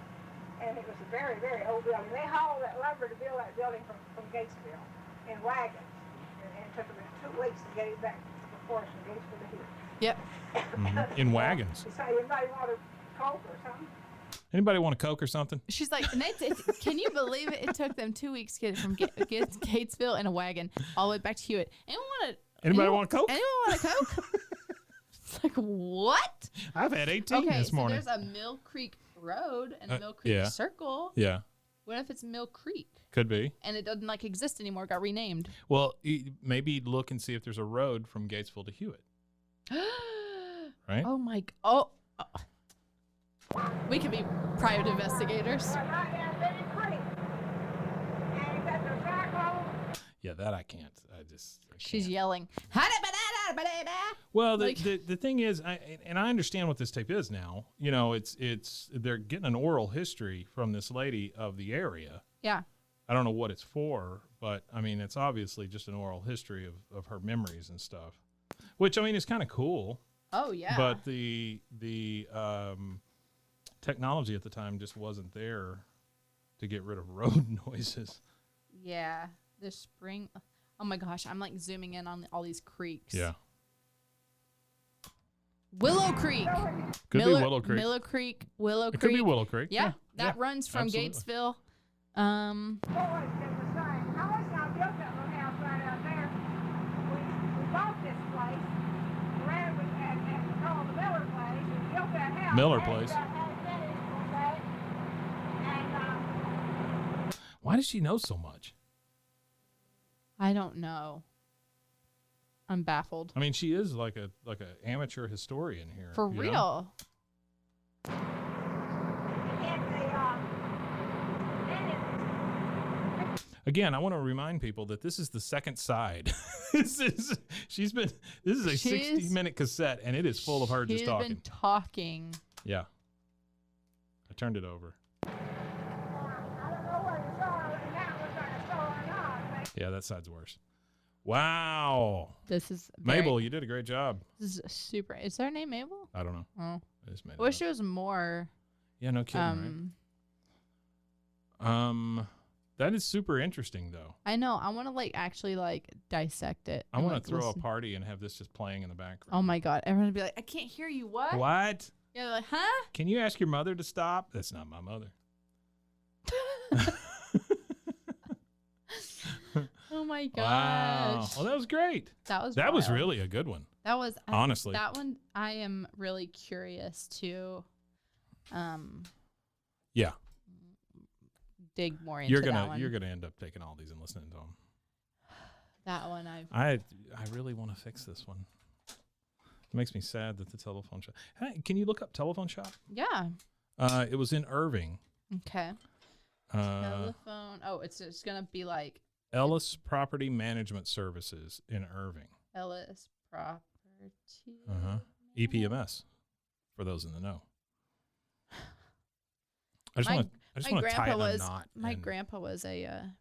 And it was a very, very old building. They hauled that lumber to build that building from Gatesville in wagons, and it took them 2 weeks to get it back, of course, from Gatesville to here. Yep. In wagons. So anybody want a Coke or something? Anybody want a Coke or something? She's like, can you believe it? It took them 2 weeks to get it from Gatesville in a wagon all the way back to Hewitt. Anybody want a Coke? Anyone want a Coke? It's like, what? I've had 18 Okay, this morning. so there's a Mill Creek Road and a Mill Creek yeah. Circle. Yeah, What if it's Mill Creek could be. and it doesn't like exist anymore? It got renamed. Well, maybe look and see if there's a road from Gatesville to Hewitt. Right? Oh my! Oh, we could be private investigators. Right down Benny Creek. And you got the cyclone. Yeah, that I can't. I She's can't. yelling. Well, Like- the thing is, I understand what this tape is now. It's they're getting an oral history from this lady of the area. Yeah. I don't know what it's for, but I mean, it's obviously just an oral history of her memories and stuff, which I mean is kind of cool. Oh yeah. But the technology at the time just wasn't there to get rid of road noises. yeah, this spring. Oh my gosh, I'm like zooming in on all these creeks. Yeah. Willow Creek. Could be Willow Creek. Willow It Creek. could be Willow Creek. Yeah, that yeah, runs from absolutely. Gatesville. Always been the same. I always not built that little house right out there. We bought this place, ran with and called the Miller place, and built that house. Miller Had it place. got- had it finished one day. And Why does she know so much? I don't know. I'm baffled. I mean, she is like a amateur historian here. For you real. know? Again, I want to remind people that this is the second side. This is a 60-minute cassette, and it is full of her just talking. She's been talking. Yeah. I turned it over. Yeah, that side's worse. Wow. This is Mabel, you did a great job. This is super. Is her name Mabel? I don't know. Oh. I just made I wish it was more. Yeah, no kidding, right? That is super interesting, though. I know. I want to actually dissect it. I want to throw a party and have this just playing in the background. Oh my God! Everyone would be like, "I can't hear you." What? What? Yeah, they're like, huh? Can you ask your mother to stop? That's not my mother. Oh my gosh! Wow. Well, that was great. That was really a good one. That was honestly that one. I am really curious to, yeah, dig more into. That one. You're gonna end up taking all these and listening to them. That one I really want to fix this one. It makes me sad that the telephone shop. Hey, can you look up telephone shop? Yeah. It was in Irving. Okay. Telephone. Oh, it's just gonna be like Ellis Property Management Services in Irving. Ellis Property. EPMS, for those in the know. I just want to tie it in a knot. My grandpa was a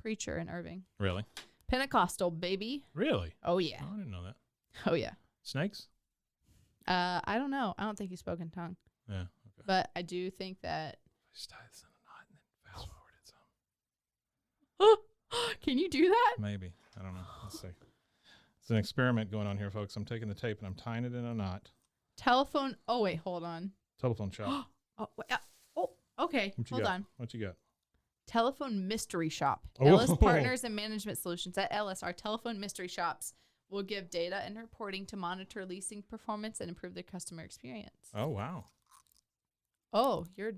preacher in Irving. Really? Pentecostal, baby. Really? Oh yeah. Oh, I didn't know that. Oh yeah. Snakes? I don't know. I don't think he spoke in tongue. Yeah. Okay. But I do think that. Just tie this in a knot and then fast forward it some. Can you do that? Maybe. I don't know. Let's see. It's an experiment going on here, folks. I'm taking the tape and I'm tying it in a knot. Telephone. Oh wait, hold on. Telephone shop. Oh, wait, okay. Hold on. What you got? Telephone mystery shop. Oh. Ellis Partners and Management Solutions. At Ellis, our telephone mystery shops will give data and reporting to monitor leasing performance and improve their customer experience. Oh wow. Oh, you're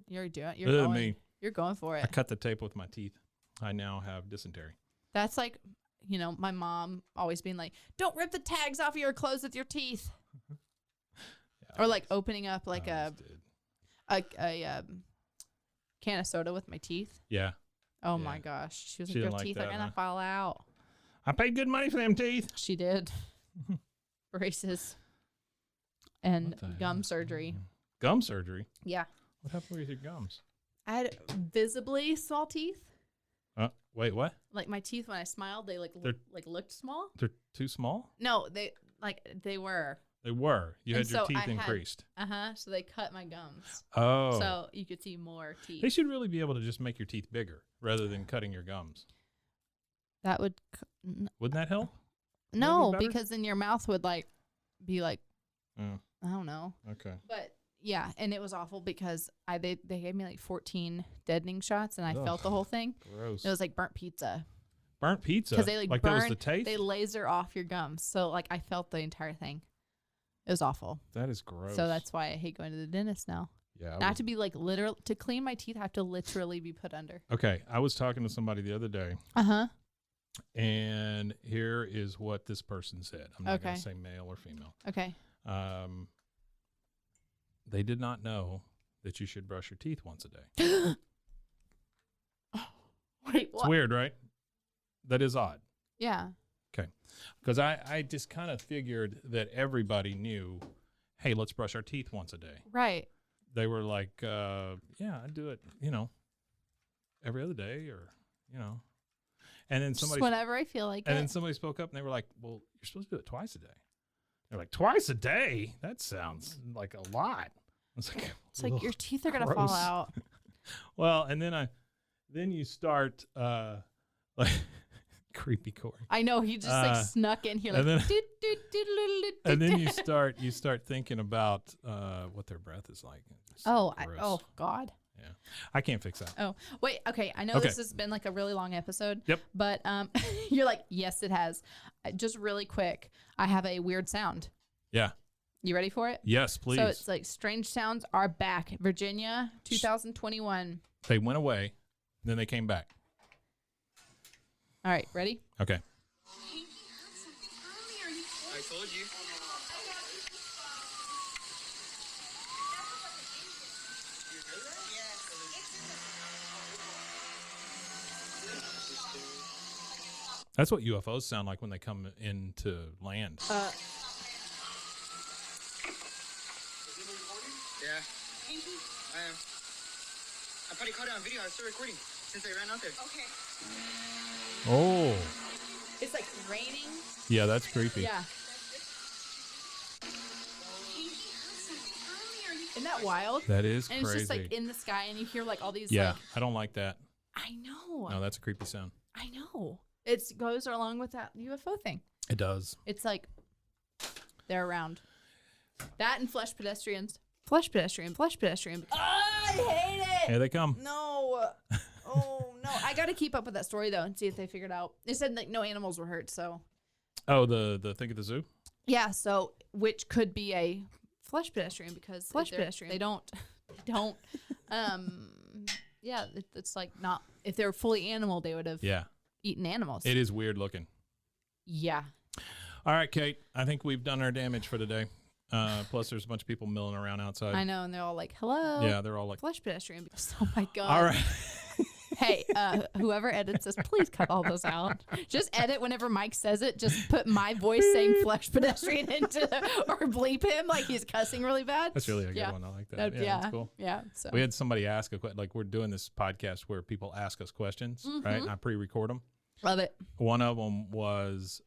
going for it. I cut the tape with my teeth. I now have dysentery. That's like, my mom always being like, "Don't rip the tags off of your clothes with your teeth," or opening up a can of soda with my teeth. Yeah. Oh my gosh, she was like, "Your teeth are gonna fall out." I paid good money for them teeth. She did. Braces and gum surgery. Gum surgery? Yeah. What happened with your gums? I had visibly small teeth. Wait, what? Like my teeth when I smiled, they looked small. They're too small? No, they were. They were. You had your teeth increased. So they cut my gums. Oh. So you could see more teeth. They should really be able to just make your teeth bigger rather than cutting your gums. That would. Wouldn't that help? No, because then your mouth would be I don't know. Okay. But yeah, and it was awful because they gave me 14 deadening shots and I felt the whole thing. Gross. It was like burnt pizza. Burnt pizza? Because they that was the taste? They laser off your gums. So I felt the entire thing. It was awful. That is gross. So that's why I hate going to the dentist now. Yeah. I have to be literal to clean my teeth. I have to literally be put under. Okay. I was talking to somebody the other day. And here is what this person said. I'm not going to say male or female. Okay. They did not know that you should brush your teeth once a day. Wait, what? It's weird, right? That is odd. Yeah. Okay. Because I just kind of figured that everybody knew, hey, let's brush our teeth once a day. Right. They were like, yeah, I do it, every other day or, And then somebody. Just whenever I feel like it. And then somebody spoke up and they were like, well, you're supposed to do it twice a day. They're like, twice a day? That sounds like a lot. I was like, it's like your teeth are going to fall out. Well, and then you start creepy Corey. I know, he just snuck in here and then you start thinking about what their breath is like. Oh God. Yeah. I can't fix that. Oh, wait. Okay. I know this has been a really long episode. Yep. But you're like, yes, it has. Just really quick. I have a weird sound. Yeah. You ready for it? Yes, please. So it's strange sounds are back. Virginia, 2021. They went away. Then they came back. All right. Ready? Okay. told you. That's what UFOs sound like when they come into land. Yeah. I am. I probably caught it on video. I started recording since I ran out there. Okay. Oh. It's like raining. Yeah, that's creepy. Yeah. Isn't that wild? That is and crazy. it's just like in the sky, and you hear like all these. Yeah, like, I don't like that. I know. No, that's a creepy sound. I know. It goes along with that UFO thing. It does. It's like they're around. That and flesh pedestrians. Flesh pedestrian. Flesh pedestrian. Oh, I hate it. Here they come. No. Oh no. I got to keep up with that story though and see if they figured out. They said like no animals were hurt. So. Oh, the thing at the zoo. Yeah. So which could be a flesh pedestrian because flesh pedestrian. They don't. Yeah. It's like not if they're fully animal they would have. Yeah. Eaten animals. It is weird looking. Yeah. All right, Kate. I think we've done our damage for today. Plus, there's a bunch of people milling around outside. I know, and they're all like, "Hello." Yeah, they're all like, "Flesh pedestrian." Oh my god. All right. Hey, whoever edits this, please cut all those out. Just edit whenever Mike says it. Just put my voice saying "flesh pedestrian" or bleep him like he's cussing really bad. That's really a good one. I like that. Yeah, that's cool. Yeah. So we had somebody ask a question. Like we're doing this podcast where people ask us questions, right? And I pre-record them. Love it. One of them was,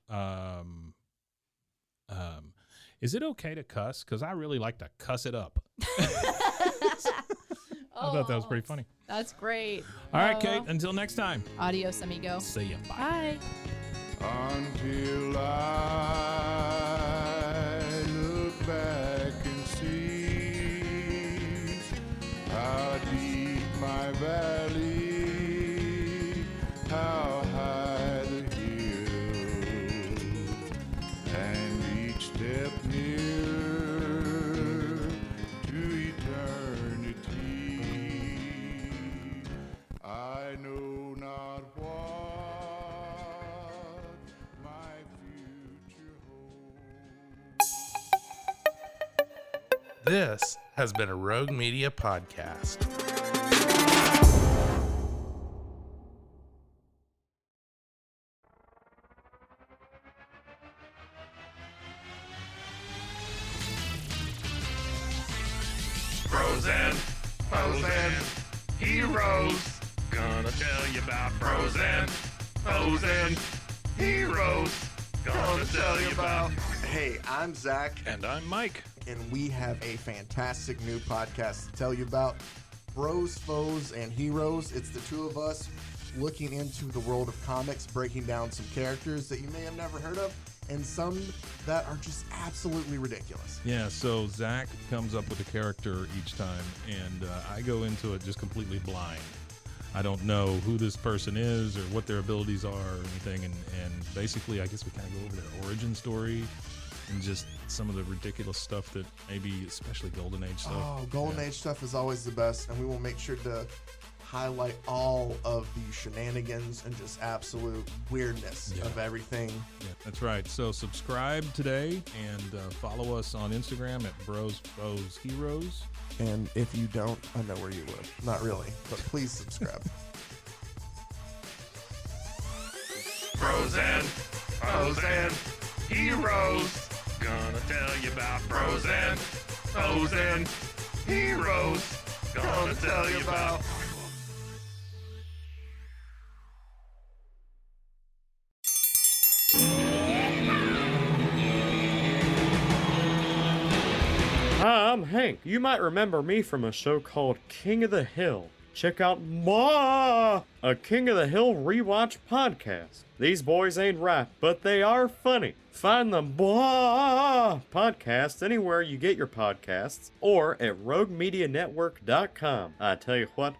is it okay to cuss? Because I really like to cuss it up. I thought that was pretty funny. That's great. All right, Kate. Until next time. Adios, amigo. See ya. Bye. Until I look back and see how deep my valley, how high the hill, and each step nearer to eternity. I know not what my future holds. This has been a Rogue Media podcast. Frozen, frozen, heroes. Gonna tell you about frozen, frozen, heroes. Gonna tell you about. Hey, I'm Zach. And I'm Mike. And we have a fantastic new podcast to tell you about. Bros, Foes, and Heroes. It's the two of us looking into the world of comics, breaking down some characters that you may have never heard of, and some that are just absolutely ridiculous. Yeah, so Zach comes up with a character each time, and I go into it just completely blind. I don't know who this person is or what their abilities are or anything, and basically I guess we kind of go over their origin story and just some of the ridiculous stuff that maybe, especially Golden Age stuff. Oh, Golden Age stuff is always the best, and we will make sure to highlight all of the shenanigans and just absolute weirdness of everything. Yeah, that's right. So subscribe today and follow us on Instagram at Bros, Foes, Heroes. And if you don't, I know where you live. Not really, but please subscribe. Frozen, frozen, heroes. Gonna tell you about frozen, frozen, heroes. Gonna tell you about. Hi, I'm Hank. You might remember me from a show called King of the Hill. Check out a King of the Hill rewatch podcast. These boys ain't rap, but they are funny. Find the podcast anywhere you get your podcasts or at roguemedianetwork.com. I tell you what.